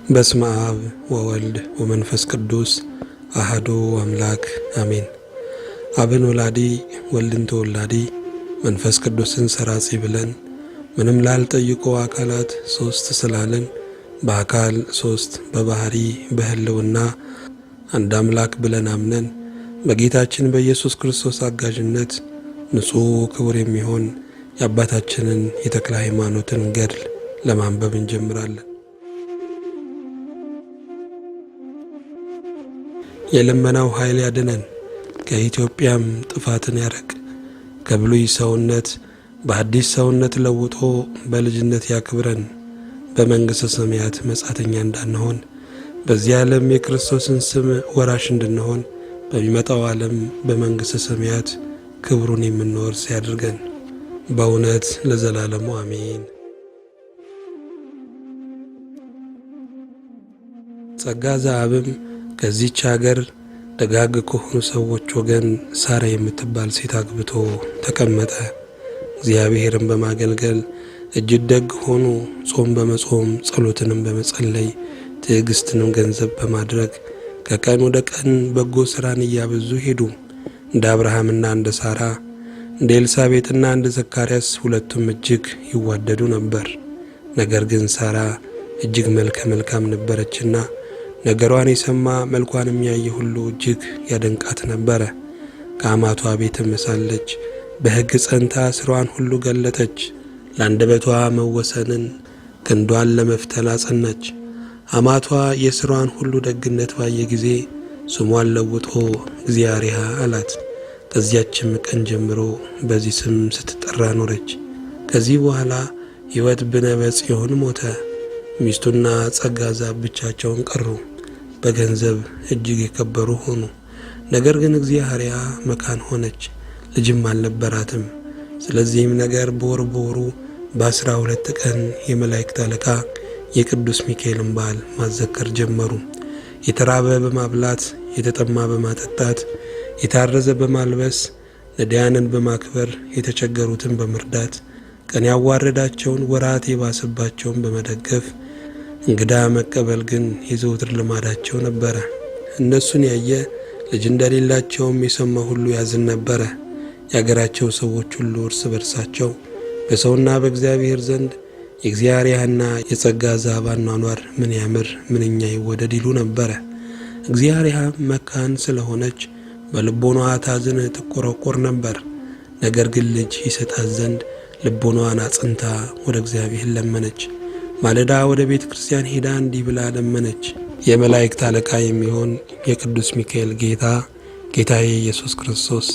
በስመ አብ ወወልድ ወመንፈስ ቅዱስ አሐዱ አምላክ አሜን። አብን ወላዲ ወልድን ተወላዲ መንፈስ ቅዱስን ሰራጺ ብለን ምንም ላልጠይቁ አካላት ሶስት ስላለን በአካል ሶስት በባህሪ በህልውና አንድ አምላክ ብለን አምነን በጌታችን በኢየሱስ ክርስቶስ አጋዥነት ንጹሕ ክቡር የሚሆን የአባታችንን የተክለ ሃይማኖትን ገድል ለማንበብ እንጀምራለን። የልመናው ኃይል ያድነን፣ ከኢትዮጵያም ጥፋትን ያርቅ። ከብሉይ ሰውነት በአዲስ ሰውነት ለውጦ በልጅነት ያክብረን። በመንግሥተ ሰማያት መጻተኛ እንዳንሆን በዚህ ዓለም የክርስቶስን ስም ወራሽ እንድንሆን በሚመጣው ዓለም በመንግሥተ ሰማያት ክብሩን የምንወርስ ያድርገን። በእውነት ለዘላለሙ አሜን። ጸጋ ዘአብም ከዚህች አገር ደጋግ ከሆኑ ሰዎች ወገን ሳራ የምትባል ሴት አግብቶ ተቀመጠ። እግዚአብሔርን በማገልገል እጅግ ደግ ሆኑ። ጾም በመጾም ጸሎትንም በመጸለይ ትዕግስትንም ገንዘብ በማድረግ ከቀን ወደ ቀን በጎ ሥራን እያበዙ ሄዱ። እንደ አብርሃምና እንደ ሳራ እንደ ኤልሳቤጥና እንደ ዘካርያስ ሁለቱም እጅግ ይዋደዱ ነበር። ነገር ግን ሳራ እጅግ መልከ መልካም ነበረችና ነገሯን የሰማ መልኳንም ያየ ሁሉ እጅግ ያደንቃት ነበረ። ከአማቷ ቤትም ሳለች በሕግ ጸንታ ሥራዋን ሁሉ ገለጠች። ለአንደበቷ መወሰንን ክንዷን ለመፍተል አጸናች። አማቷ የሥራዋን ሁሉ ደግነት ባየ ጊዜ ስሟን ለውጦ እግዚአርያ አላት። ከዚያችም ቀን ጀምሮ በዚህ ስም ስትጠራ ኖረች። ከዚህ በኋላ ሕይወት ብነ በጽዮን ሞተ። ሚስቱና ጸጋ ዘአብ ብቻቸውን ቀሩ። በገንዘብ እጅግ የከበሩ ሆኑ። ነገር ግን እግዚአርያ መካን ሆነች፣ ልጅም አልነበራትም። ስለዚህም ነገር በወሩ በ12 ቀን የመላእክት አለቃ የቅዱስ ሚካኤልን በዓል ማዘከር ጀመሩ። የተራበ በማብላት የተጠማ በማጠጣት የታረዘ በማልበስ ነዳያንን በማክበር የተቸገሩትን በመርዳት ቀን ያዋረዳቸውን ወራት የባሰባቸውን በመደገፍ እንግዳ መቀበል ግን የዘውትር ልማዳቸው ነበረ። እነሱን ያየ ልጅ እንደሌላቸውም የሰማ ሁሉ ያዝን ነበረ። የአገራቸው ሰዎች ሁሉ እርስ በርሳቸው በሰውና በእግዚአብሔር ዘንድ የእግዚአርያና የጸጋ ዘአብ አኗኗር ምን ያምር ምንኛ ይወደድ ይሉ ነበረ። እግዚአርያ መካን ስለሆነች በልቦናዋ ታዝን ትቆረቆር ነበር። ነገር ግን ልጅ ይሰጣት ዘንድ ልቦናዋን አጽንታ ወደ እግዚአብሔር ለመነች። ማለዳ ወደ ቤተ ክርስቲያን ሄዳ እንዲህ ብላ ለመነች። የመላእክት አለቃ የሚሆን የቅዱስ ሚካኤል ጌታዬ ኢየሱስ ክርስቶስ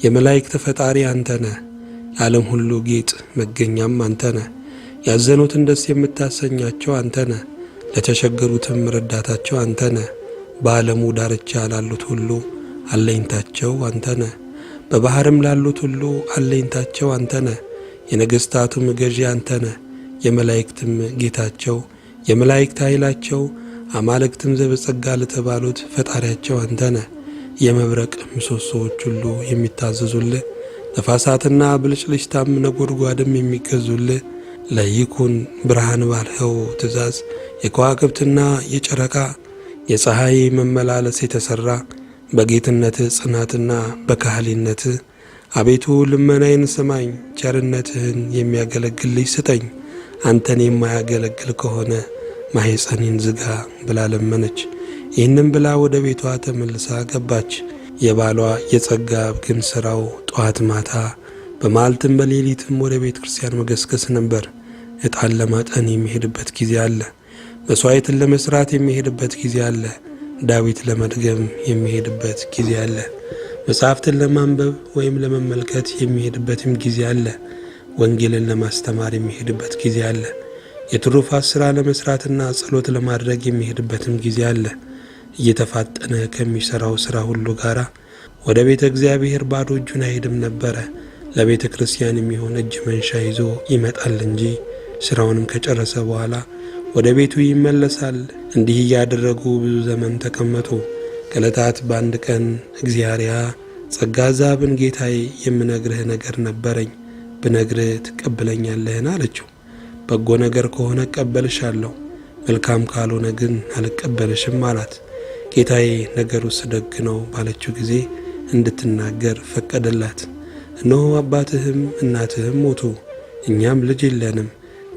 የመላእክት ፈጣሪ አንተ ነህ። የዓለም ሁሉ ጌጥ መገኛም አንተ ነህ። ያዘኑትን ደስ የምታሰኛቸው አንተ ነህ። ለተቸገሩትም ረዳታቸው አንተ ነህ። በዓለሙ ዳርቻ ላሉት ሁሉ አለኝታቸው አንተ ነህ። በባህርም ላሉት ሁሉ አለኝታቸው አንተ ነህ። የነገሥታቱም ገዢ አንተ ነህ። የመላእክትም ጌታቸው የመላእክት ኃይላቸው አማልክትም ዘበጸጋ ለተባሉት ፈጣሪያቸው አንተ ነህ። የመብረቅ ምሰሶዎች ሁሉ የሚታዘዙልህ ነፋሳትና ብልጭልጭታም ነጎድጓድም የሚገዙልህ ለይኩን ብርሃን ባልኸው ትእዛዝ የከዋክብትና የጨረቃ የፀሐይ መመላለስ የተሠራ በጌትነት ጽናትና በካህሊነት አቤቱ ልመናዬን ስማኝ፣ ቸርነትህን የሚያገለግል ልጅ ስጠኝ። አንተን የማያገለግል ከሆነ ማኅፀኔን ዝጋ ብላ ለመነች። ይህንም ብላ ወደ ቤቷ ተመልሳ ገባች። የባሏ የጸጋ ግን ሥራው ጠዋት ማታ በመዓልትም በሌሊትም ወደ ቤተ ክርስቲያን መገስገስ ነበር። ዕጣን ለማጠን የሚሄድበት ጊዜ አለ። መሥዋዕትን ለመሥራት የሚሄድበት ጊዜ አለ። ዳዊት ለመድገም የሚሄድበት ጊዜ አለ። መጽሐፍትን ለማንበብ ወይም ለመመልከት የሚሄድበትም ጊዜ አለ። ወንጌልን ለማስተማር የሚሄድበት ጊዜ አለ። የትሩፋት ሥራ ለመሥራትና ጸሎት ለማድረግ የሚሄድበትም ጊዜ አለ። እየተፋጠነ ከሚሠራው ሥራ ሁሉ ጋር ወደ ቤተ እግዚአብሔር ባዶ እጁን አይሄድም ነበረ። ለቤተ ክርስቲያን የሚሆን እጅ መንሻ ይዞ ይመጣል እንጂ ሥራውንም ከጨረሰ በኋላ ወደ ቤቱ ይመለሳል። እንዲህ እያደረጉ ብዙ ዘመን ተቀመጡ። ከዕለታት በአንድ ቀን እግዚአርያ ጸጋ ዘአብን ጌታዬ የምነግርህ ነገር ነበረኝ፣ ብነግርህ ትቀበለኛለህን? አለችው። በጎ ነገር ከሆነ እቀበልሻለሁ፣ መልካም ካልሆነ ግን አልቀበልሽም አላት። ጌታዬ ነገሩስ ደግ ነው ባለችው ጊዜ እንድትናገር ፈቀደላት። እነሆ አባትህም እናትህም ሞቱ፣ እኛም ልጅ የለንም፣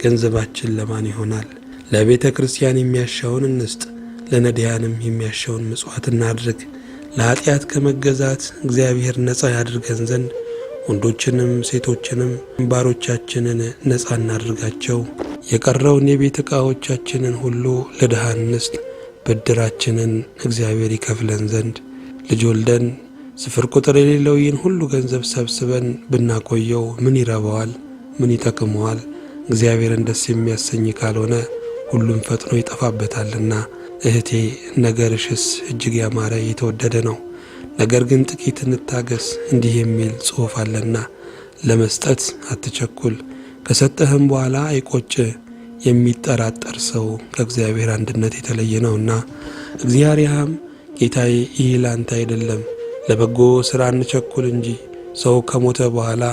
ገንዘባችን ለማን ይሆናል? ለቤተ ክርስቲያን የሚያሻውን እንስጥ፣ ለነዳያንም የሚያሻውን ምጽዋት እናድርግ። ለኃጢአት ከመገዛት እግዚአብሔር ነፃ ያድርገን ዘንድ ወንዶችንም ሴቶችንም ባሮቻችንን ነፃ እናድርጋቸው። የቀረውን የቤት ዕቃዎቻችንን ሁሉ ለድሃ እንስጥ፣ ብድራችንን እግዚአብሔር ይከፍለን ዘንድ። ልጅ ወልደን ስፍር ቁጥር የሌለው ይህን ሁሉ ገንዘብ ሰብስበን ብናቆየው ምን ይረባዋል? ምን ይጠቅመዋል? እግዚአብሔርን ደስ የሚያሰኝ ካልሆነ ሁሉም ፈጥኖ ይጠፋበታልና። እህቴ ነገርሽስ እጅግ ያማረ የተወደደ ነው። ነገር ግን ጥቂት እንታገስ፣ እንዲህ የሚል ጽሑፍ አለና ለመስጠት አትቸኩል፣ ከሰጠህም በኋላ አይቆጭ። የሚጠራጠር ሰው ከእግዚአብሔር አንድነት የተለየ ነውና። እግዚአብሔርም ጌታዬ ይህ ላንተ አይደለም፣ ለበጎ ሥራ እንቸኩል እንጂ ሰው ከሞተ በኋላ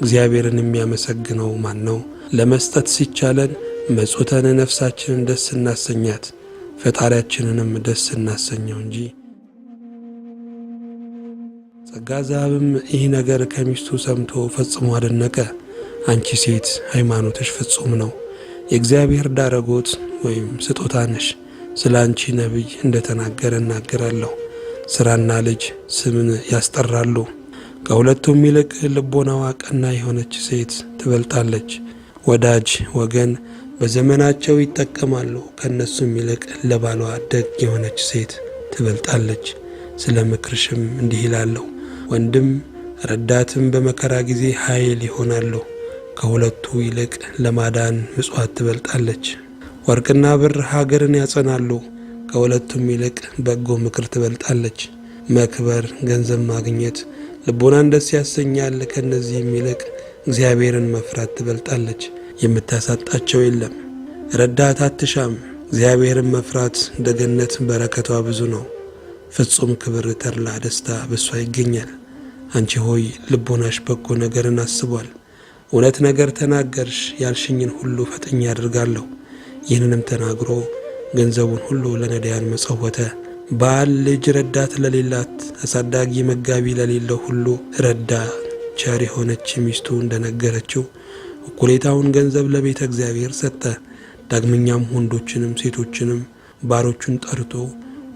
እግዚአብሔርን የሚያመሰግነው ማን ነው? ለመስጠት ሲቻለን መጽውተን ነፍሳችንን ደስ እናሰኛት፣ ፈጣሪያችንንም ደስ እናሰኘው እንጂ። ጸጋ ዘአብም ይህ ነገር ከሚስቱ ሰምቶ ፈጽሞ አደነቀ። አንቺ ሴት ሃይማኖትሽ ፍጹም ነው፣ የእግዚአብሔር ዳረጎት ወይም ስጦታ ነሽ። ስለ አንቺ ነቢይ እንደተናገረ እናገራለሁ። ሥራና ልጅ ስምን ያስጠራሉ። ከሁለቱም ይልቅ ልቦናዋ ቀና የሆነች ሴት ትበልጣለች። ወዳጅ ወገን በዘመናቸው ይጠቀማሉ፣ ከእነሱም ይልቅ ለባሏ ደግ የሆነች ሴት ትበልጣለች። ስለ ምክርሽም እንዲህ ይላለሁ፣ ወንድም ረዳትም በመከራ ጊዜ ኃይል ይሆናሉ። ከሁለቱ ይልቅ ለማዳን ምጽዋት ትበልጣለች። ወርቅና ብር ሀገርን ያጸናሉ፣ ከሁለቱም ይልቅ በጎ ምክር ትበልጣለች። መክበር፣ ገንዘብ ማግኘት ልቦናን ደስ ያሰኛል፣ ከእነዚህም ይልቅ እግዚአብሔርን መፍራት ትበልጣለች። የምታሳጣቸው የለም። ረዳት አትሻም፣ እግዚአብሔርን መፍራት እንደ ገነት በረከቷ ብዙ ነው። ፍጹም ክብር፣ ተድላ፣ ደስታ በሷ ይገኛል። አንቺ ሆይ ልቦናሽ በጎ ነገርን አስቧል። እውነት ነገር ተናገርሽ፣ ያልሽኝን ሁሉ ፈጥኜ አድርጋለሁ። ይህንንም ተናግሮ ገንዘቡን ሁሉ ለነዳያን መጸወተ። ባል ልጅ ረዳት ለሌላት፣ አሳዳጊ መጋቢ ለሌለው ሁሉ ረዳት ቸር የሆነች ሚስቱ እንደነገረችው እኩሌታውን ገንዘብ ለቤተ እግዚአብሔር ሰጠ። ዳግመኛም ወንዶችንም ሴቶችንም ባሮቹን ጠርቶ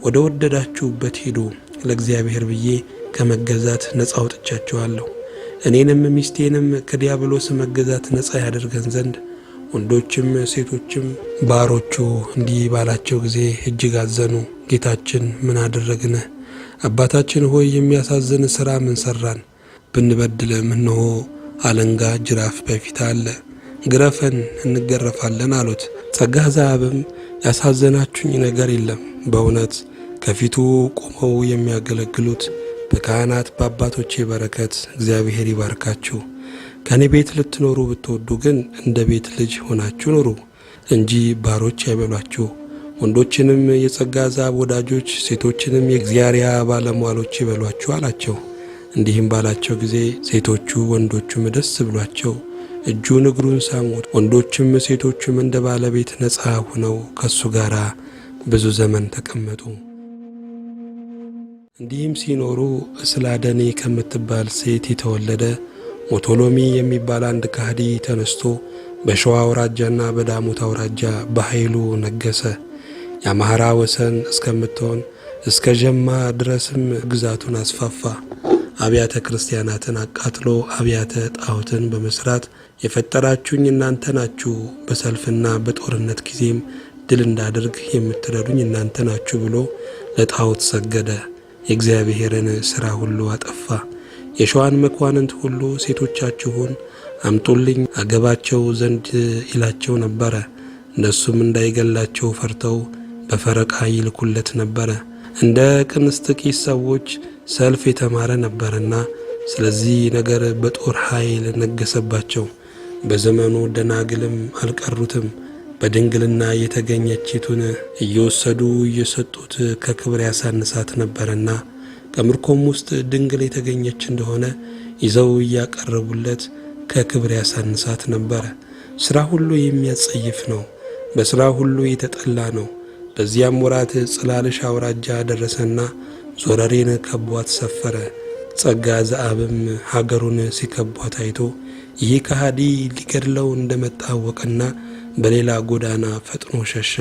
ወደ ወደዳችሁበት ሂዱ፣ ለእግዚአብሔር ብዬ ከመገዛት ነፃ አውጥቻችኋለሁ። እኔንም ሚስቴንም ከዲያብሎስ መገዛት ነፃ ያደርገን ዘንድ ወንዶችም ሴቶችም ባሮቹ እንዲህ ባላቸው ጊዜ እጅግ አዘኑ። ጌታችን ምን አደረግን? አባታችን ሆይ የሚያሳዝን ሥራ ምን ሠራን? ብንበድልም እነሆ አለንጋ ጅራፍ በፊት አለ፣ ግረፈን እንገረፋለን አሉት። ጸጋ ዘአብም ያሳዘናችሁኝ ነገር የለም። በእውነት ከፊቱ ቆመው የሚያገለግሉት በካህናት በአባቶቼ በረከት እግዚአብሔር ይባርካችሁ። ከእኔ ቤት ልትኖሩ ብትወዱ ግን እንደ ቤት ልጅ ሆናችሁ ኑሩ እንጂ ባሮች አይበሏችሁ። ወንዶችንም የጸጋ ዘአብ ወዳጆች፣ ሴቶችንም የእግዚአብሔር ባለሟሎች ይበሏችሁ አላቸው። እንዲህም ባላቸው ጊዜ ሴቶቹ ወንዶቹም ደስ ብሏቸው እጁን እግሩን ሳሙት። ወንዶችም ሴቶቹም እንደ ባለቤት ነፃ ሆነው ከሱ ጋር ብዙ ዘመን ተቀመጡ። እንዲህም ሲኖሩ እስላደኔ ከምትባል ሴት የተወለደ ሞቶሎሚ የሚባል አንድ ካህዲ ተነስቶ በሸዋ አውራጃና በዳሞት አውራጃ በኃይሉ ነገሰ። የአማራ ወሰን እስከምትሆን እስከ ጀማ ድረስም ግዛቱን አስፋፋ። አብያተ ክርስቲያናትን አቃጥሎ አብያተ ጣዖትን በመስራት የፈጠራችሁኝ እናንተ ናችሁ፣ በሰልፍና በጦርነት ጊዜም ድል እንዳደርግ የምትረዱኝ እናንተ ናችሁ ብሎ ለጣዖት ሰገደ። የእግዚአብሔርን ሥራ ሁሉ አጠፋ። የሸዋን መኳንንት ሁሉ ሴቶቻችሁን አምጡልኝ አገባቸው ዘንድ ይላቸው ነበረ። እነሱም እንዳይገላቸው ፈርተው በፈረቃ ይልኩለት ነበረ። እንደ ቅንስጥቂስ ሰዎች ሰልፍ የተማረ ነበርና ስለዚህ ነገር በጦር ኃይል ነገሰባቸው። በዘመኑ ደናግልም አልቀሩትም። በድንግልና የተገኘችቱን እየወሰዱ እየሰጡት ከክብር ያሳንሳት ነበርና ከምርኮም ውስጥ ድንግል የተገኘች እንደሆነ ይዘው እያቀረቡለት ከክብር ያሳንሳት ነበረ። ሥራ ሁሉ የሚያጸይፍ ነው። በሥራ ሁሉ የተጠላ ነው። በዚያም ወራት ጽላልሽ አውራጃ ደረሰና ዞረሬን ከቧት ሰፈረ። ጸጋ ዘአብም ሀገሩን ሲከቧት አይቶ ይህ ከሃዲ ሊገድለው እንደመጣ አወቀና በሌላ ጎዳና ፈጥኖ ሸሸ።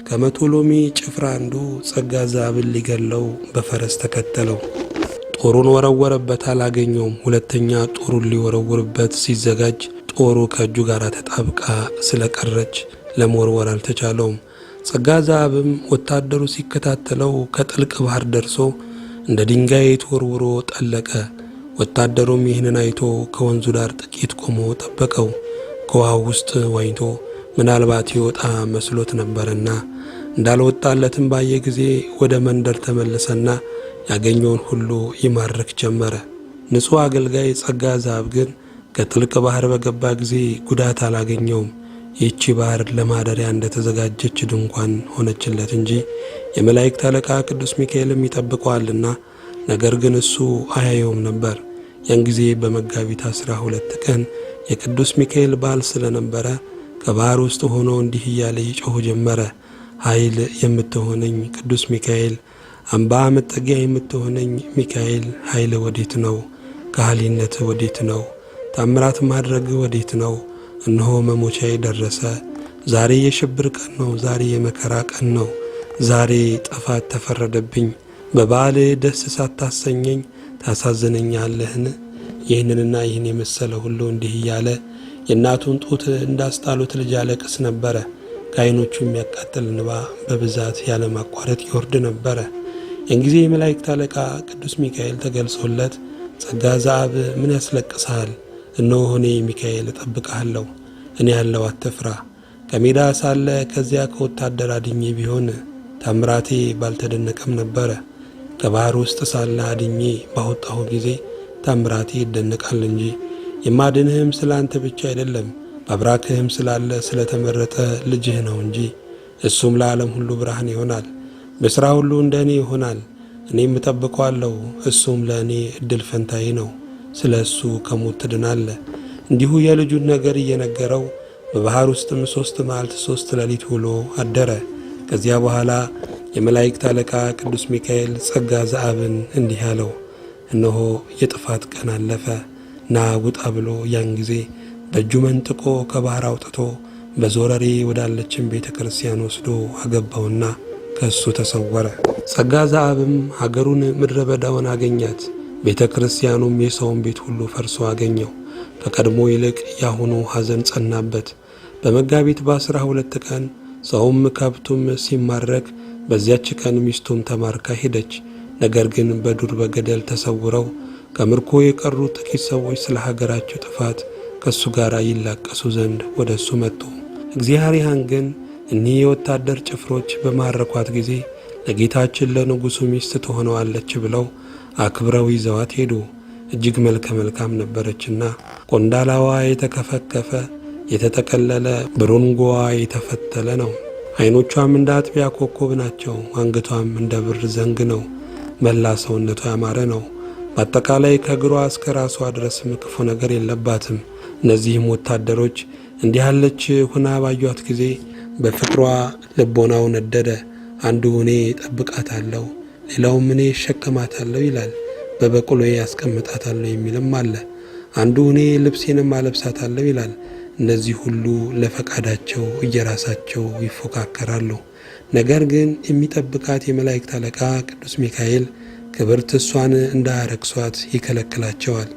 ከመቶ ሎሚ ጭፍራ አንዱ ጸጋ ዘአብን ሊገድለው በፈረስ ተከተለው። ጦሩን ወረወረበት፣ አላገኘውም። ሁለተኛ ጦሩን ሊወረውርበት ሲዘጋጅ ጦሩ ከእጁ ጋር ተጣብቃ ስለቀረች ለመወርወር አልተቻለውም። ጸጋ ዘአብም ወታደሩ ሲከታተለው ከጥልቅ ባህር ደርሶ እንደ ድንጋይ ተወርውሮ ጠለቀ። ወታደሩም ይህንን አይቶ ከወንዙ ዳር ጥቂት ቆሞ ጠበቀው። ከውሃው ውስጥ ዋኝቶ ምናልባት ይወጣ መስሎት ነበርና እንዳልወጣለትም ባየ ጊዜ ወደ መንደር ተመለሰና ያገኘውን ሁሉ ይማርክ ጀመረ። ንጹሕ አገልጋይ ጸጋ ዘአብ ግን ከጥልቅ ባህር በገባ ጊዜ ጉዳት አላገኘውም። ይህቺ ባህር ለማደሪያ እንደተዘጋጀች ድንኳን ሆነችለት እንጂ የመላእክት አለቃ ቅዱስ ሚካኤልም ይጠብቀዋልና፣ ነገር ግን እሱ አያየውም ነበር። ያን ጊዜ በመጋቢት 12 ቀን የቅዱስ ሚካኤል በዓል ስለነበረ ከባህር ውስጥ ሆኖ እንዲህ እያለ ይጮህ ጀመረ። ኃይል የምትሆነኝ ቅዱስ ሚካኤል፣ አምባ መጠጊያ የምትሆነኝ ሚካኤል፣ ኃይል ወዴት ነው? ከሃሊነት ወዴት ነው? ታምራት ማድረግ ወዴት ነው? እነሆ መሞቻዬ ደረሰ። ዛሬ የሽብር ቀን ነው። ዛሬ የመከራ ቀን ነው። ዛሬ ጥፋት ተፈረደብኝ። በበዓል ደስ ሳታሰኘኝ ታሳዝነኛለህን? ይህንንና ይህን የመሰለ ሁሉ እንዲህ እያለ የእናቱን ጡት እንዳስጣሉት ልጅ ያለቅስ ነበረ። ከዓይኖቹ የሚያቃጥል እንባ በብዛት ያለማቋረጥ ይወርድ ነበረ። ያን ጊዜ የመላእክት አለቃ ቅዱስ ሚካኤል ተገልጾለት ጸጋ ዘአብ ምን ያስለቅስሃል? እነሆ እኔ ሚካኤል እጠብቅሃለሁ። እኔ ያለው አትፍራ። ከሜዳ ሳለ ከዚያ ከወታደር አድኜ ቢሆን ታምራቴ ባልተደነቀም ነበረ። ከባህር ውስጥ ሳለ አድኜ ባወጣሁ ጊዜ ታምራቴ ይደነቃል እንጂ። የማድንህም ስለ አንተ ብቻ አይደለም፣ በአብራክህም ስላለ ስለተመረጠ ልጅህ ነው እንጂ። እሱም ለዓለም ሁሉ ብርሃን ይሆናል። በሥራ ሁሉ እንደ እኔ ይሆናል። እኔም እጠብቀዋለሁ። እሱም ለእኔ ዕድል ፈንታዬ ነው። ስለ እሱ ከሞት ትድናለህ። እንዲሁ የልጁን ነገር እየነገረው በባህር ውስጥም 3 መዓልት 3 ሌሊት ውሎ አደረ። ከዚያ በኋላ የመላእክት አለቃ ቅዱስ ሚካኤል ጸጋ ዘአብን እንዲህ አለው፣ እነሆ የጥፋት ቀን አለፈ፣ ና ውጣ ብሎ ያን ጊዜ በእጁ መንጥቆ ከባህር አውጥቶ በዞረሬ ወዳለችን ቤተ ክርስቲያን ወስዶ አገባውና ከእሱ ተሰወረ። ጸጋ ዘአብም ሀገሩን ምድረ በዳውን አገኛት። ቤተ ክርስቲያኑም የሰውን ቤት ሁሉ ፈርሶ አገኘው። ከቀድሞ ይልቅ ያሁኑ ሐዘን ጸናበት። በመጋቢት በ12 ቀን ሰውም ከብቱም ሲማረክ በዚያች ቀን ሚስቱም ተማርካ ሄደች። ነገር ግን በዱር በገደል ተሰውረው ከምርኮ የቀሩ ጥቂት ሰዎች ስለ ሀገራቸው ጥፋት ከእሱ ጋር ይላቀሱ ዘንድ ወደ እሱ መጡ። እግዚአብሔርን ግን እኒህ የወታደር ጭፍሮች በማረኳት ጊዜ ለጌታችን ለንጉሡ ሚስት ትሆነዋለች ብለው አክብረው ይዘዋት ሄዱ። እጅግ መልከ መልካም ነበረችና ቆንዳላዋ የተከፈከፈ የተጠቀለለ ብሩንጎዋ የተፈተለ ነው። ዓይኖቿም እንደ አጥቢያ ኮከብ ናቸው። አንገቷም እንደ ብር ዘንግ ነው። መላ ሰውነቷ ያማረ ነው። በአጠቃላይ ከእግሯ እስከ ራሷ ድረስም ክፉ ነገር የለባትም። እነዚህም ወታደሮች እንዲህ ያለች ሁና ባዩአት ጊዜ በፍቅሯ ልቦናው ነደደ። አንዱ እኔ እጠብቃታለሁ፣ ሌላውም እኔ እሸከማታለሁ ይላል። በበቅሎዬ ያስቀምጣታለሁ የሚልም አለ። አንዱ እኔ ልብሴንም አለብሳታለሁ ይላል። እነዚህ ሁሉ ለፈቃዳቸው እየራሳቸው ይፎካከራሉ። ነገር ግን የሚጠብቃት የመላእክት አለቃ ቅዱስ ሚካኤል ክብርት እሷን እንዳያረክሷት ይከለክላቸዋል።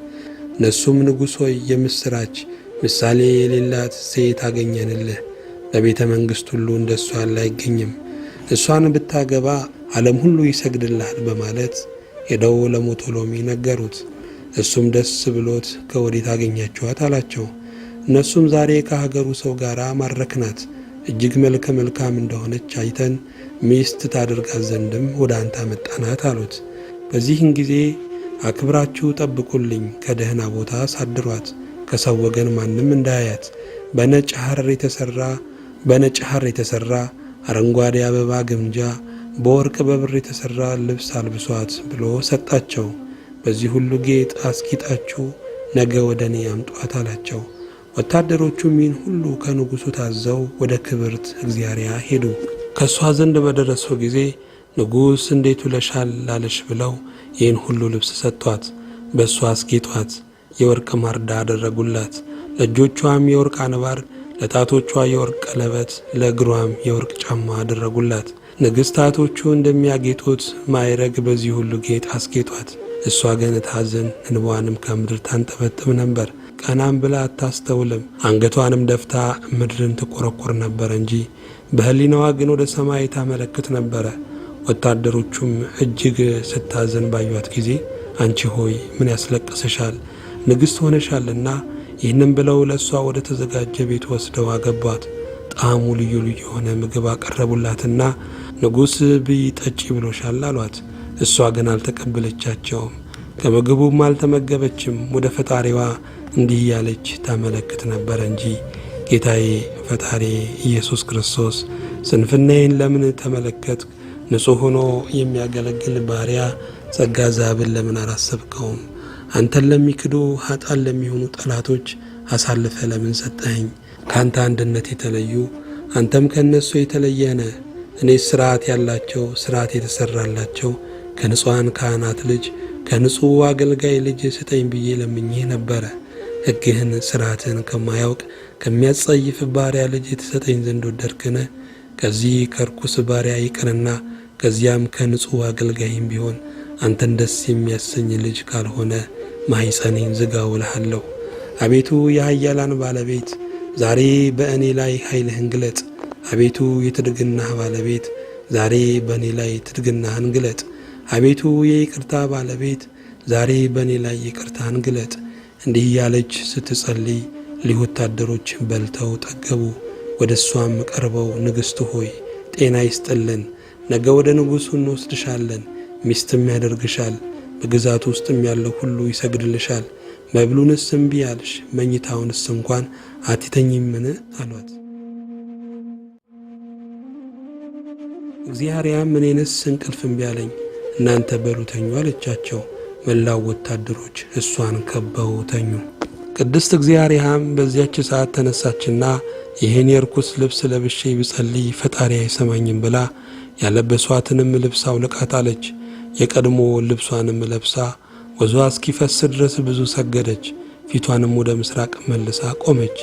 እነሱም ንጉሥ ሆይ የምሥራች፣ ምሳሌ የሌላት ሴት አገኘንልህ። በቤተ መንግሥት ሁሉ እንደ እሷ ያለ አይገኝም። እሷን ብታገባ ዓለም ሁሉ ይሰግድልሃል በማለት ሄደው ለሞቶሎሚ ነገሩት። እሱም ደስ ብሎት ከወዴት አገኛችኋት አላቸው። እነሱም ዛሬ ከሀገሩ ሰው ጋር ማረክናት፣ እጅግ መልከ መልካም እንደሆነች አይተን ሚስት ታደርጋት ዘንድም ወደ አንተ አመጣናት አሉት። በዚህን ጊዜ አክብራችሁ ጠብቁልኝ፣ ከደህና ቦታ አሳድሯት፣ ከሰው ወገን ማንም እንዳያያት፣ በነጭ ሐር የተሠራ አረንጓዴ አበባ ግምጃ በወርቅ በብር የተሠራ ልብስ አልብሷት ብሎ ሰጣቸው። በዚህ ሁሉ ጌጥ አስጊጣችሁ ነገ ወደ እኔ አምጧት አላቸው። ወታደሮቹም ይህን ሁሉ ከንጉሡ ታዘው ወደ ክብርት እግዚአርያ ሄዱ። ከእሷ ዘንድ በደረሱ ጊዜ ንጉሥ እንዴት ውለሻል ላለሽ ብለው ይህን ሁሉ ልብስ ሰጥቷት፣ በእሷ አስጌጧት፣ የወርቅ ማርዳ አደረጉላት። ለእጆቿም የወርቅ አንባር፣ ለጣቶቿ የወርቅ ቀለበት፣ ለእግሯም የወርቅ ጫማ አደረጉላት። ንግሥታቶቹ እንደሚያጌጡት ማዕረግ በዚህ ሁሉ ጌጥ አስጌጧት። እሷ ግን ታዝን፣ እንባዋንም ከምድር ታንጠበጥብ ነበር። ቀናም ብላ አታስተውልም። አንገቷንም ደፍታ ምድርን ትቆረቆር ነበር እንጂ በሕሊናዋ ግን ወደ ሰማይ ታመለክት ነበረ። ወታደሮቹም እጅግ ስታዝን ባዩት ጊዜ አንቺ ሆይ ምን ያስለቅስሻል? ንግሥት ሆነሻልና ይህንም ብለው ለእሷ ወደ ተዘጋጀ ቤት ወስደው አገቧት። ጣዕሙ ልዩ ልዩ የሆነ ምግብ አቀረቡላትና ንጉሥ ብይ ጠጪ ብሎሻል አሏት። እሷ ግን አልተቀበለቻቸውም፣ ከምግቡም አልተመገበችም። ወደ ፈጣሪዋ እንዲህ እያለች ታመለክት ነበረ እንጂ ጌታዬ ፈጣሪ ኢየሱስ ክርስቶስ ስንፍናዬን ለምን ተመለከት? ንጹሕ ሆኖ የሚያገለግል ባሪያ ጸጋ ዛብን ለምን አላሰብከውም? አንተን ለሚክዱ ኃጥአን ለሚሆኑ ጠላቶች አሳልፈ ለምን ሰጠኸኝ? ከአንተ አንድነት የተለዩ አንተም ከእነሱ የተለየ ነህ። እኔ ሥርዓት ያላቸው ሥርዓት የተሠራላቸው ከንጹሐን ካህናት ልጅ ከንጹሕ አገልጋይ ልጅ ስጠኝ ብዬ ለምኜህ ነበረ። ሕግህን ሥርዓትህን ከማያውቅ ከሚያጸይፍ ባሪያ ልጅ የተሰጠኝ ዘንድ ወደድክን? ከዚህ ከርኩስ ባሪያ ይቅርና ከዚያም ከንጹሕ አገልጋይም ቢሆን አንተን ደስ የሚያሰኝ ልጅ ካልሆነ ማኅፀኔን ዝጋው እልሃለሁ። አቤቱ የኃያላን ባለቤት ዛሬ በእኔ ላይ ኃይልህን ግለጥ። አቤቱ የትድግናህ ባለቤት ዛሬ በእኔ ላይ ትድግናህን ግለጥ። አቤቱ የይቅርታ ባለቤት ዛሬ በእኔ ላይ ይቅርታህን ግለጥ። እንዲህ እያለች ስትጸልይ ሊህ ወታደሮች በልተው ጠገቡ። ወደ እሷም ቀርበው ንግሥቱ ሆይ ጤና ይስጥልን፣ ነገ ወደ ንጉሡ እንወስድሻለን፣ ሚስትም ያደርግሻል፣ በግዛቱ ውስጥም ያለው ሁሉ ይሰግድልሻል። መብሉንስ እምቢ አልሽ፣ መኝታውንስ እንኳን አትተኝምን አሏት። እግዚአርያም እኔንስ እንቅልፍ እምቢ አለኝ፣ እናንተ በሉ ተኙ አለቻቸው። መላው ወታደሮች እሷን ከበው ተኙ። ቅድስት እግዚአርያም በዚያች ሰዓት ተነሳችና ይህን የርኩስ ልብስ ለብሼ ብጸልይ ፈጣሪ አይሰማኝም ብላ ያለበሷትንም ልብስ አውልቃ ጣለች። የቀድሞ ልብሷንም ለብሳ ወዟ እስኪፈስ ድረስ ብዙ ሰገደች። ፊቷንም ወደ ምስራቅ መልሳ ቆመች።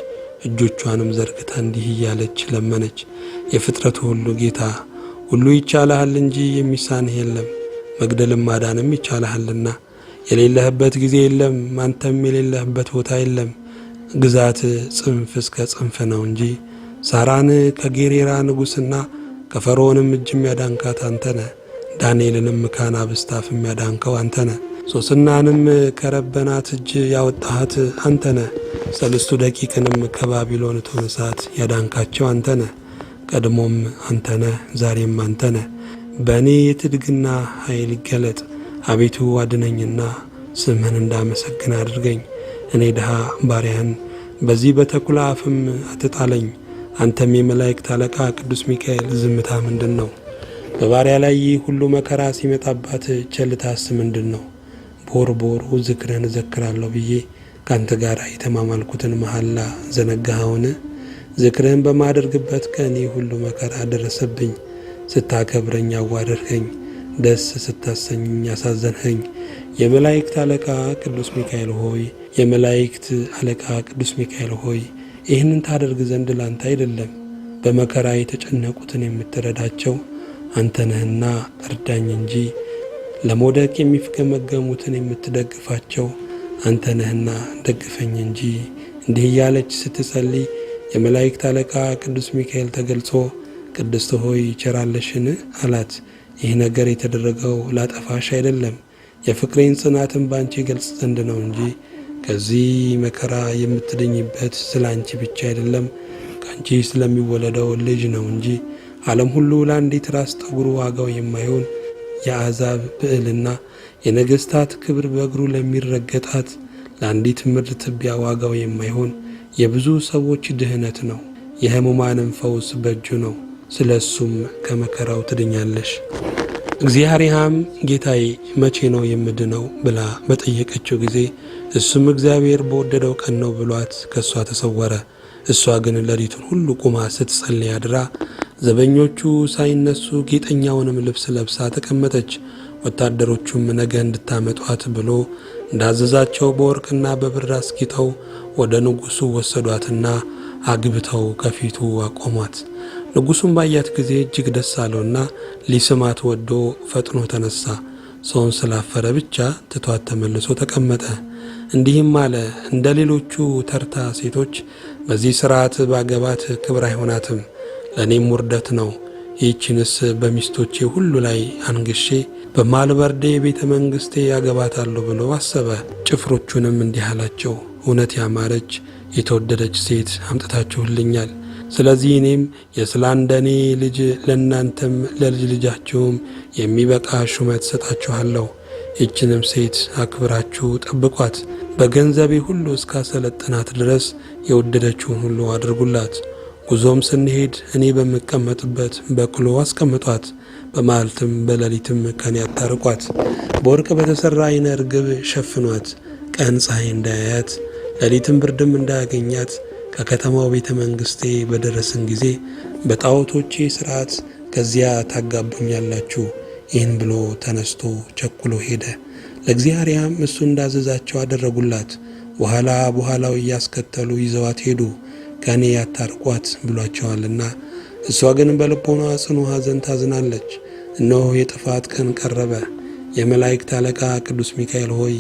እጆቿንም ዘርግታ እንዲህ እያለች ለመነች። የፍጥረቱ ሁሉ ጌታ ሁሉ ይቻልሃል እንጂ የሚሳንህ የለም፣ መግደልም ማዳንም ይቻልሃልና የሌለህበት ጊዜ የለም፣ አንተም የሌለህበት ቦታ የለም። ግዛት ጽንፍ እስከ ጽንፍ ነው እንጂ ሳራን ከጌሬራ ንጉሥና ከፈርዖንም እጅ የሚያዳንካት አንተነ። ዳንኤልንም ከአናብስት አፍ የሚያዳንከው አንተነ። ሶስናንም ከረበናት እጅ ያወጣሃት አንተነ። ሰልስቱ ደቂቅንም ከባቢሎን እቶነ እሳት ያዳንካቸው አንተነ። ቀድሞም አንተነ፣ ዛሬም አንተነ። በእኔ የትድግና ኃይል ይገለጥ። አቤቱ አድነኝና ስምህን እንዳመሰግን አድርገኝ። እኔ ድሃ ባሪያህን በዚህ በተኩላ አፍም አትጣለኝ። አንተም የመላእክት አለቃ ቅዱስ ሚካኤል ዝምታ ምንድን ነው? በባሪያ ላይ ይህ ሁሉ መከራ ሲመጣባት ቸልታስ ምንድን ነው? ቦር ቦሩ ዝክርህን እዘክራለሁ ብዬ ከአንተ ጋር የተማማልኩትን መሐላ ዘነጋኸውን? ዝክርህን በማደርግበት ቀን ይህ ሁሉ መከራ ደረሰብኝ። ስታከብረኝ አዋረድኸኝ፣ ደስ ስታሰኝኝ ያሳዘንኸኝ። የመላእክት አለቃ ቅዱስ ሚካኤል ሆይ የመላእክት አለቃ ቅዱስ ሚካኤል ሆይ ይህንን ታደርግ ዘንድ ላንተ አይደለም፣ በመከራ የተጨነቁትን የምትረዳቸው አንተ ነህና እርዳኝ እንጂ። ለመውደቅ የሚፍገመገሙትን የምትደግፋቸው አንተ ነህና ደግፈኝ እንጂ። እንዲህ እያለች ስትጸልይ የመላእክት አለቃ ቅዱስ ሚካኤል ተገልጾ ቅድስት ሆይ ቸራለሽን አላት። ይህ ነገር የተደረገው ላጠፋሽ አይደለም፣ የፍቅሬን ጽናትን ባንቺ ገልጽ ዘንድ ነው እንጂ ከዚህ መከራ የምትድኝበት ስለ አንቺ ብቻ አይደለም፣ ከአንቺ ስለሚወለደው ልጅ ነው እንጂ። ዓለም ሁሉ ለአንዲት ራስ ጠጉሩ ዋጋው የማይሆን የአሕዛብ ብዕልና የነገሥታት ክብር በእግሩ ለሚረገጣት ለአንዲት ምድር ትቢያ ዋጋው የማይሆን የብዙ ሰዎች ድህነት ነው። የሕሙማንም ፈውስ በእጁ ነው። ስለ እሱም ከመከራው ትድኛለሽ። እግዚአርያም ጌታዬ መቼ ነው የምድነው ብላ በጠየቀችው ጊዜ እሱም እግዚአብሔር በወደደው ቀን ነው ብሏት ከእሷ ተሰወረ። እሷ ግን ሌሊቱን ሁሉ ቁማ ስትጸልይ አድራ ዘበኞቹ ሳይነሱ ጌጠኛውንም ልብስ ለብሳ ተቀመጠች። ወታደሮቹም ነገ እንድታመጧት ብሎ እንዳዘዛቸው በወርቅና በብር አስጊጠው ወደ ንጉሡ ወሰዷትና አግብተው ከፊቱ አቆሟት። ንጉሡም ባያት ጊዜ እጅግ ደስ አለውና ሊስማት ወዶ ፈጥኖ ተነሳ። ሰውን ስላፈረ ብቻ ትቷት ተመልሶ ተቀመጠ። እንዲህም አለ፣ እንደ ሌሎቹ ተርታ ሴቶች በዚህ ሥርዓት ባገባት ክብር አይሆናትም፣ ለእኔም ውርደት ነው። ይህችንስ በሚስቶቼ ሁሉ ላይ አንግሼ በማልበርዴ ቤተ መንግሥቴ ያገባታለሁ ብሎ አሰበ። ጭፍሮቹንም እንዲህ አላቸው፣ እውነት ያማረች የተወደደች ሴት አምጥታችሁልኛል። ስለዚህ እኔም የስላንደኔ ልጅ ለእናንተም ለልጅ ልጃችሁም የሚበቃ ሹመት ሰጣችኋለሁ። ይችንም ሴት አክብራችሁ ጠብቋት። በገንዘቤ ሁሉ እስካሰለጥናት ድረስ የወደደችውን ሁሉ አድርጉላት። ጉዞም ስንሄድ እኔ በምቀመጥበት በቅሎ አስቀምጧት። በመዓልትም በሌሊትም ከኔ አታርቋት። በወርቅ በተሠራ ዓይነ ርግብ ሸፍኗት። ቀን ፀሐይ እንዳያያት ሌሊትም ብርድም እንዳያገኛት። ከከተማው ቤተ መንግሥቴ በደረስን ጊዜ በጣዖቶቼ ሥርዓት ከዚያ ታጋቡኛላችሁ። ይህን ብሎ ተነስቶ ቸኩሎ ሄደ። ለእግዚአብሔርም እሱ እንዳዘዛቸው አደረጉላት። በኋላው እያስከተሉ ይዘዋት ሄዱ፣ ከእኔ ያታርቋት ብሏቸዋልና። እሷ ግን በልቦኗ ጽኑ ሐዘን ታዝናለች። እነሆ የጥፋት ቀን ቀረበ፣ የመላእክት አለቃ ቅዱስ ሚካኤል ሆይ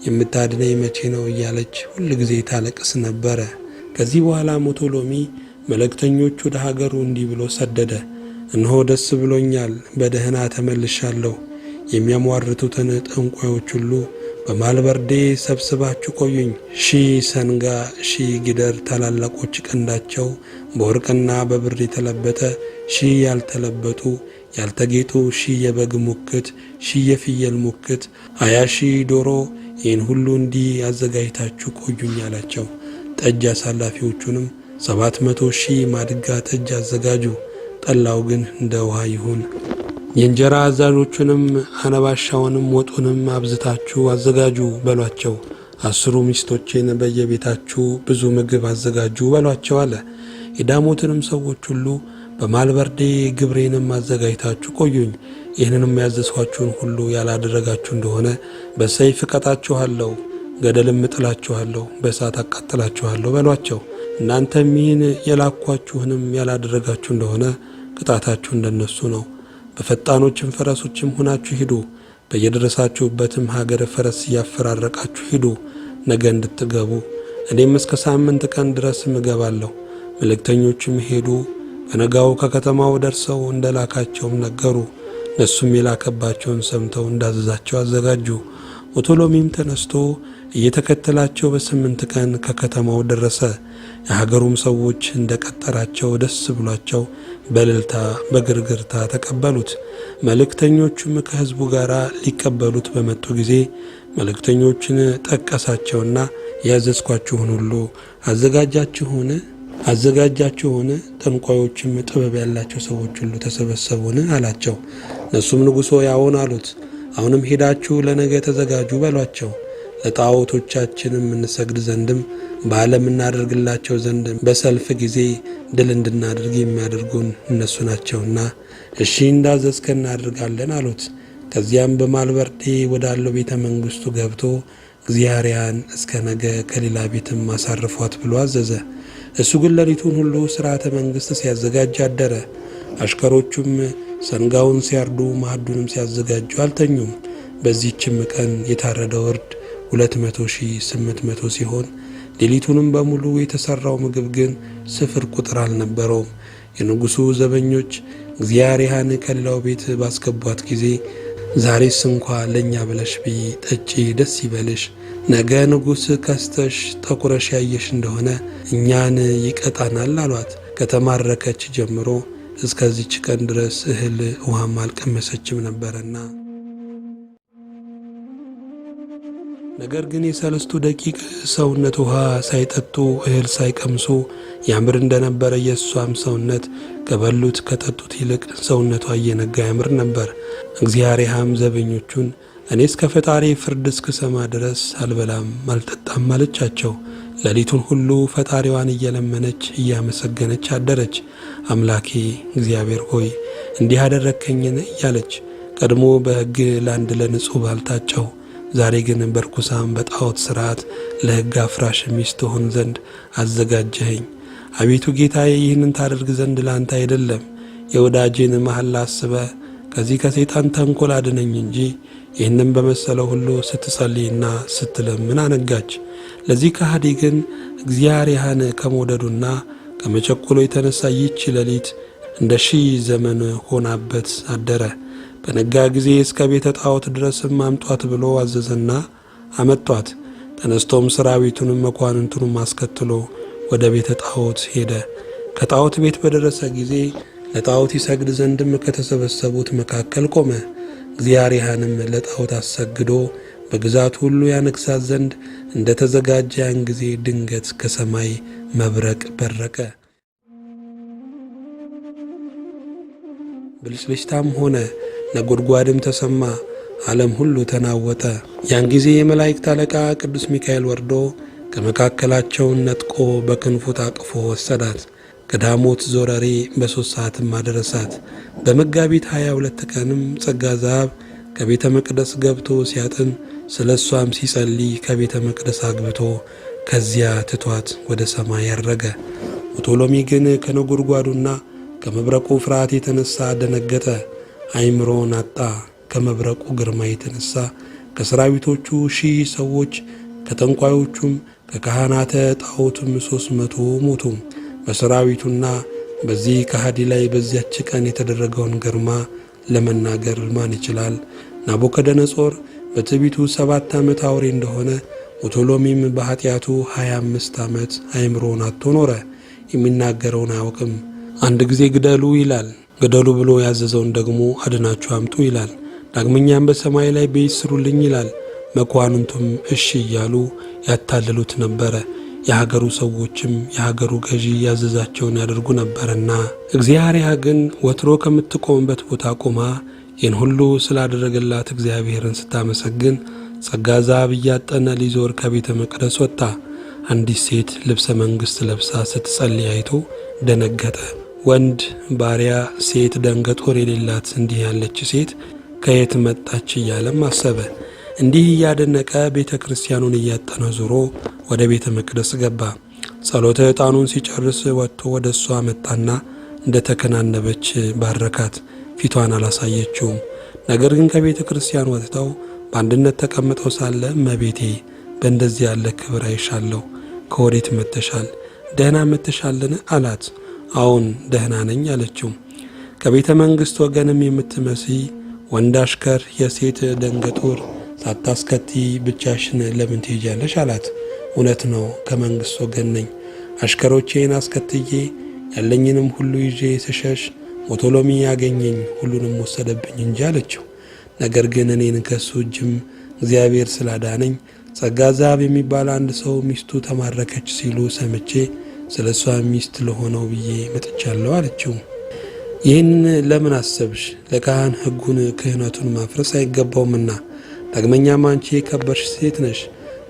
የምታድነኝ መቼ ነው እያለች ሁል ጊዜ ታለቅስ ነበረ። ከዚህ በኋላ ሞቶሎሚ መልእክተኞች ወደ ሀገሩ እንዲህ ብሎ ሰደደ። እነሆ ደስ ብሎኛል፣ በደህና ተመልሻለሁ። የሚያሟርቱትን ጠንቋዮች ሁሉ በማልበርዴ ሰብስባችሁ ቆዩኝ። 1000 ሰንጋ 1000 ጊደር ታላላቆች ቀንዳቸው በወርቅና በብር የተለበጠ 1000 ያልተለበጡ ያልተጌጡ 1000 የበግ ሙክት 1000 የፍየል ሙክት 20,000 ዶሮ ይህን ሁሉ እንዲህ አዘጋጅታችሁ ቆዩኝ አላቸው። ጠጅ አሳላፊዎቹንም 700,000 ማድጋ ጠጅ አዘጋጁ፣ ጠላው ግን እንደ ውሃ ይሁን። የእንጀራ አዛዦቹንም አነባሻውንም ወጡንም አብዝታችሁ አዘጋጁ በሏቸው። 10 ሚስቶቼን በየቤታችሁ ብዙ ምግብ አዘጋጁ በሏቸው አለ። የዳሞትንም ሰዎች ሁሉ በማልበርዴ ግብሬንም አዘጋጅታችሁ ቆዩኝ። ይህንንም ያዘዝኋችሁን ሁሉ ያላደረጋችሁ እንደሆነ በሰይፍ እቀጣችኋለሁ፣ ገደልም እጥላችኋለሁ፣ በእሳት አቃጥላችኋለሁ በሏቸው። እናንተም ይህን የላኳችሁንም ያላደረጋችሁ እንደሆነ ቅጣታችሁ እንደነሱ ነው። በፈጣኖችም ፈረሶችም ሁናችሁ ሂዱ፣ በየደረሳችሁበትም ሀገር ፈረስ እያፈራረቃችሁ ሂዱ፣ ነገ እንድትገቡ። እኔም እስከ ሳምንት ቀን ድረስ እገባለሁ። መልእክተኞችም ሄዱ። በነጋው ከከተማው ደርሰው እንደላካቸውም ነገሩ። እነሱም የላከባቸውን ሰምተው እንዳዘዛቸው አዘጋጁ። ሞቶሎሚም ተነስቶ እየተከተላቸው በ8 ቀን ከከተማው ደረሰ። የሀገሩም ሰዎች እንደ ቀጠራቸው ደስ ብሏቸው በእልልታ በግርግርታ ተቀበሉት። መልእክተኞቹም ከሕዝቡ ጋር ሊቀበሉት በመጡ ጊዜ መልእክተኞችን ጠቀሳቸውና ያዘዝኳችሁን ሁሉ አዘጋጃችሁን? ጠንቋዮችም ጥበብ ያላቸው ሰዎች ሁሉ ተሰበሰቡን አላቸው። እነሱም ንጉሶ ያውን አሉት። አሁንም ሄዳችሁ ለነገ ተዘጋጁ በሏቸው። ለጣዖቶቻችንም እንሰግድ ዘንድም በዓለም እናደርግላቸው ዘንድ በሰልፍ ጊዜ ድል እንድናደርግ የሚያደርጉን እነሱ ናቸውና እሺ እንዳዘዝከ እናደርጋለን አሉት። ከዚያም በማልበርዴ ወዳለው ቤተ መንግሥቱ ገብቶ እግዚአብሔርን እስከ ነገ ከሌላ ቤትም አሳርፏት ብሎ አዘዘ። እሱ ግን ሌሊቱን ሁሉ ሥርዓተ መንግሥት ሲያዘጋጅ አደረ። አሽከሮቹም ሰንጋውን ሲያርዱ ማዕዱንም ሲያዘጋጁ አልተኙም። በዚህችም ቀን የታረደው እርድ 200,800 ሲሆን ሌሊቱንም በሙሉ የተሰራው ምግብ ግን ስፍር ቁጥር አልነበረውም። የንጉሡ ዘበኞች እግዚአብሔርን ከሌላው ቤት ባስገቧት ጊዜ ዛሬስ እንኳ ለእኛ ብለሽ ብይ ጠጪ፣ ደስ ይበልሽ፣ ነገ ንጉሥ ከስተሽ ጠቁረሽ ያየሽ እንደሆነ እኛን ይቀጣናል አሏት። ከተማረከች ጀምሮ እስከዚች ቀን ድረስ እህል ውሃም አልቀመሰችም ነበረና። ነገር ግን የ3 ደቂቅ ሰውነት ውሃ ሳይጠጡ እህል ሳይቀምሱ ያምር እንደነበረ የእሷም ሰውነት ከበሉት ከጠጡት ይልቅ ሰውነቷ እየነጋ ያምር ነበር። እግዚአብሔርም ዘበኞቹን እኔስ ከፈጣሪ ፍርድ እስክሰማ ድረስ አልበላም አልጠጣም አለቻቸው። ሌሊቱን ሁሉ ፈጣሪዋን እየለመነች እያመሰገነች አደረች። አምላኬ እግዚአብሔር ሆይ እንዲህ አደረግከኝን እያለች ቀድሞ በሕግ ለአንድ ለንጹሕ ባል ታጨው፣ ዛሬ ግን በርኩሳም በጣዖት ሥርዓት ለሕግ አፍራሽ ሚስት ሆን ዘንድ አዘጋጀኸኝ። አቤቱ ጌታዬ ይህንን ታደርግ ዘንድ ለአንተ አይደለም፣ የወዳጄን መሐላ አስበህ ከዚህ ከሰይጣን ተንኰል አድነኝ እንጂ ይህንም በመሰለው ሁሉ ስትጸልይና ስትለምን አነጋች። ለዚህ ከሃዲ ግን እግዚአብሔርን ከመውደዱና ከመቸኮሉ የተነሳ ይህች ሌሊት እንደ 1000 ዘመን ሆናበት አደረ። በነጋ ጊዜ እስከ ቤተ ጣዖት ድረስም አምጧት ብሎ አዘዘና አመጧት። ተነስቶም ሰራዊቱንም መኳንንቱንም አስከትሎ ወደ ቤተ ጣዖት ሄደ። ከጣዖት ቤት በደረሰ ጊዜ ለጣዖት ይሰግድ ዘንድም ከተሰበሰቡት መካከል ቆመ። እግዚአብሔርንም ለጣዖት አሰግዶ በግዛቱ ሁሉ ያነግሣት ዘንድ እንደ ተዘጋጀ ያን ጊዜ ድንገት ከሰማይ መብረቅ በረቀ፣ ብልጭልጭታም ሆነ፣ ነጎድጓድም ተሰማ፣ ዓለም ሁሉ ተናወጠ። ያን ጊዜ የመላእክት አለቃ ቅዱስ ሚካኤል ወርዶ ከመካከላቸው ነጥቆ በክንፉ ታቅፎ ወሰዳት። ከዳሞት ዞረሬ በ3 ሰዓትም አደረሳት። በመጋቢት 22 ቀንም ጸጋ ዘአብ ከቤተ መቅደስ ገብቶ ሲያጥን ስለ እሷም ሲጸልይ ከቤተ መቅደስ አግብቶ ከዚያ ትቷት ወደ ሰማይ ያረገ። ኦቶሎሚ ግን ከነጎድጓዱና ከመብረቁ ፍርሃት የተነሳ ደነገጠ፣ አይምሮን አጣ። ከመብረቁ ግርማ የተነሳ ከሰራዊቶቹ 1000 ሰዎች ከጠንቋዮቹም ከካህናተ ጣዖቱም 300 ሞቱ። በሰራዊቱና በዚህ ከሃዲ ላይ በዚያች ቀን የተደረገውን ግርማ ለመናገር ማን ይችላል? ናቡከደነጾር በትዕቢቱ 7 ዓመት አውሬ እንደሆነ ኦቶሎሚም በኃጢአቱ 25 ዓመት አይምሮን አጥቶ ኖረ። የሚናገረውን አያውቅም። አንድ ጊዜ ግደሉ ይላል፣ ግደሉ ብሎ ያዘዘውን ደግሞ አድናችሁ አምጡ ይላል። ዳግመኛም በሰማይ ላይ ቤት ስሩልኝ ይላል። መኳንንቱም እሺ እያሉ ያታልሉት ነበረ። የሀገሩ ሰዎችም የሀገሩ ገዢ ያዘዛቸውን ያደርጉ ነበርና። እግዚአብሔር ግን ወትሮ ከምትቆምበት ቦታ ቆማ ይህን ሁሉ ስላደረገላት እግዚአብሔርን ስታመሰግን ጸጋ ዘአብ እያጠነ ሊዞር ከቤተ መቅደስ ወጣ። አንዲት ሴት ልብሰ መንግሥት ለብሳ ስትጸልይ አይቶ ደነገጠ። ወንድ ባሪያ፣ ሴት ደንገጦር የሌላት እንዲህ ያለች ሴት ከየት መጣች እያለም አሰበ። እንዲህ እያደነቀ ቤተ ክርስቲያኑን እያጠነ ዞሮ ወደ ቤተ መቅደስ ገባ። ጸሎተ ዕጣኑን ሲጨርስ ወጥቶ ወደ እሷ መጣና እንደ ተከናነበች ባረካት። ፊቷን አላሳየችውም። ነገር ግን ከቤተ ክርስቲያን ወጥተው በአንድነት ተቀምጠው ሳለ እመቤቴ በእንደዚህ ያለ ክብር አይሻለሁ፣ ከወዴት መጥተሻል? ደህና መጥተሻልን? አላት። አዎን ደህና ነኝ አለችው። ከቤተ መንግሥት ወገንም የምትመስይ ወንድ አሽከር የሴት ደንገጡር ሳታስከቲ ብቻሽን ለምን ትሄጃለሽ? አላት። እውነት ነው ከመንግሥት ወገን ነኝ። አሽከሮቼን አስከትዬ ያለኝንም ሁሉ ይዤ ስሸሽ ኦቶሎሚ ያገኘኝ ሁሉንም ወሰደብኝ እንጂ አለችው። ነገር ግን እኔን ከሱ እጅም እግዚአብሔር ስላዳነኝ ጸጋ ዘአብ የሚባል አንድ ሰው ሚስቱ ተማረከች ሲሉ ሰምቼ ስለ እሷ ሚስት ለሆነው ብዬ መጥቻለሁ አለችው። ይህን ለምን አሰብሽ? ለካህን ሕጉን ክህነቱን ማፍረስ አይገባውምና። ዳግመኛም አንቺ የከበርሽ ሴት ነሽ፣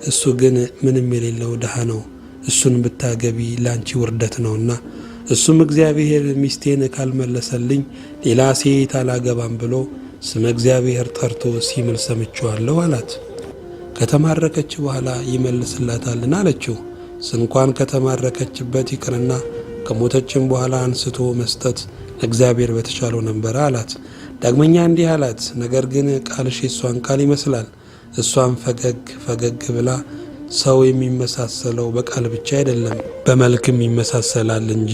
እሱ ግን ምንም የሌለው ድሃ ነው። እሱን ብታገቢ ለአንቺ ውርደት ነውና እሱም እግዚአብሔር ሚስቴን ካልመለሰልኝ ሌላ ሴት አላገባም ብሎ ስመ እግዚአብሔር ጠርቶ ሲምል ሰምቼዋለሁ አላት። ከተማረከች በኋላ ይመልስላታልን? አለችው። ስንኳን ከተማረከችበት ይቅርና ከሞተችም በኋላ አንስቶ መስጠት ለእግዚአብሔር በተቻለው ነበር አላት። ዳግመኛ እንዲህ አላት፣ ነገር ግን ቃልሽ የሷን ቃል ይመስላል። እሷም ፈገግ ፈገግ ብላ ሰው የሚመሳሰለው በቃል ብቻ አይደለም በመልክም ይመሳሰላል እንጂ።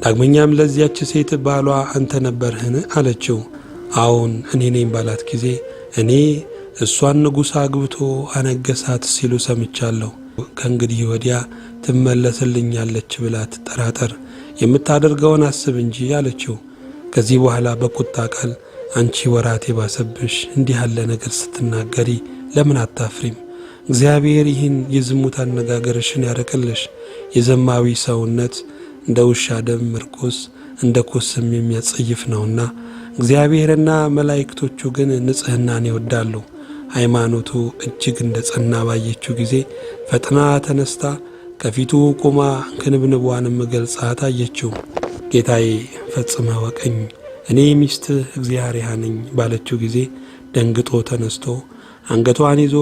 ዳግመኛም ለዚያች ሴት ባሏ አንተ ነበርህን? አለችው። አዎን እኔ ነኝ ባላት ጊዜ እኔ እሷን ንጉሥ አግብቶ አነገሳት ሲሉ ሰምቻለሁ። ከእንግዲህ ወዲያ ትመለስልኛለች ብላ ትጠራጠር፣ የምታደርገውን አስብ እንጂ አለችው። ከዚህ በኋላ በቁጣ ቃል አንቺ ወራት የባሰብሽ እንዲህ ያለ ነገር ስትናገሪ ለምን አታፍሪም? እግዚአብሔር ይህን የዝሙት አነጋገርሽን ያረቅልሽ። የዘማዊ ሰውነት እንደ ውሻ ደም ምርኩስ እንደ ኩስም የሚያጸይፍ ነውና፣ እግዚአብሔርና መላእክቶቹ ግን ንጽሕናን ይወዳሉ። ሃይማኖቱ እጅግ እንደ ጸና ባየችው ጊዜ ፈጥና ተነስታ ከፊቱ ቆማ ክንብንቧንም ገልጻ ታየችው። ጌታዬ ፈጽመህ ወቀኝ፣ እኔ ሚስትህ እግዚአብሔር ነኝ ባለችው ጊዜ ደንግጦ ተነስቶ አንገቷን ይዞ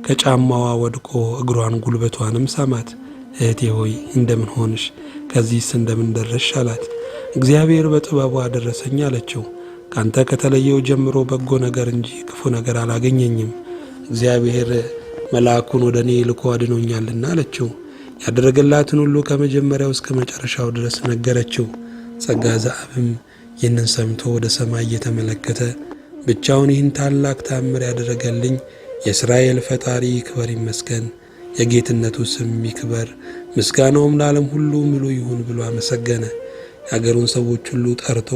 ከጫማዋ ወድቆ እግሯን ጉልበቷንም ሳማት። እህቴ ሆይ እንደምን ሆንሽ? ከዚህስ እንደምን ደረስሽ? አላት። እግዚአብሔር በጥበቡ አደረሰኝ አለችው። ካንተ ከተለየው ጀምሮ በጎ ነገር እንጂ ክፉ ነገር አላገኘኝም። እግዚአብሔር መልአኩን ወደ እኔ ልኮ አድኖኛልና አለችው። ያደረገላትን ሁሉ ከመጀመሪያው እስከ መጨረሻው ድረስ ነገረችው። ጸጋ ዘአብም ይህንን ሰምቶ ወደ ሰማይ እየተመለከተ ብቻውን ይህን ታላቅ ታምር ያደረገልኝ የእስራኤል ፈጣሪ ይክበር ይመስገን፣ የጌትነቱ ስም ይክበር፣ ምስጋናውም ለዓለም ሁሉ ምሉ ይሁን ብሎ አመሰገነ። የአገሩን ሰዎች ሁሉ ጠርቶ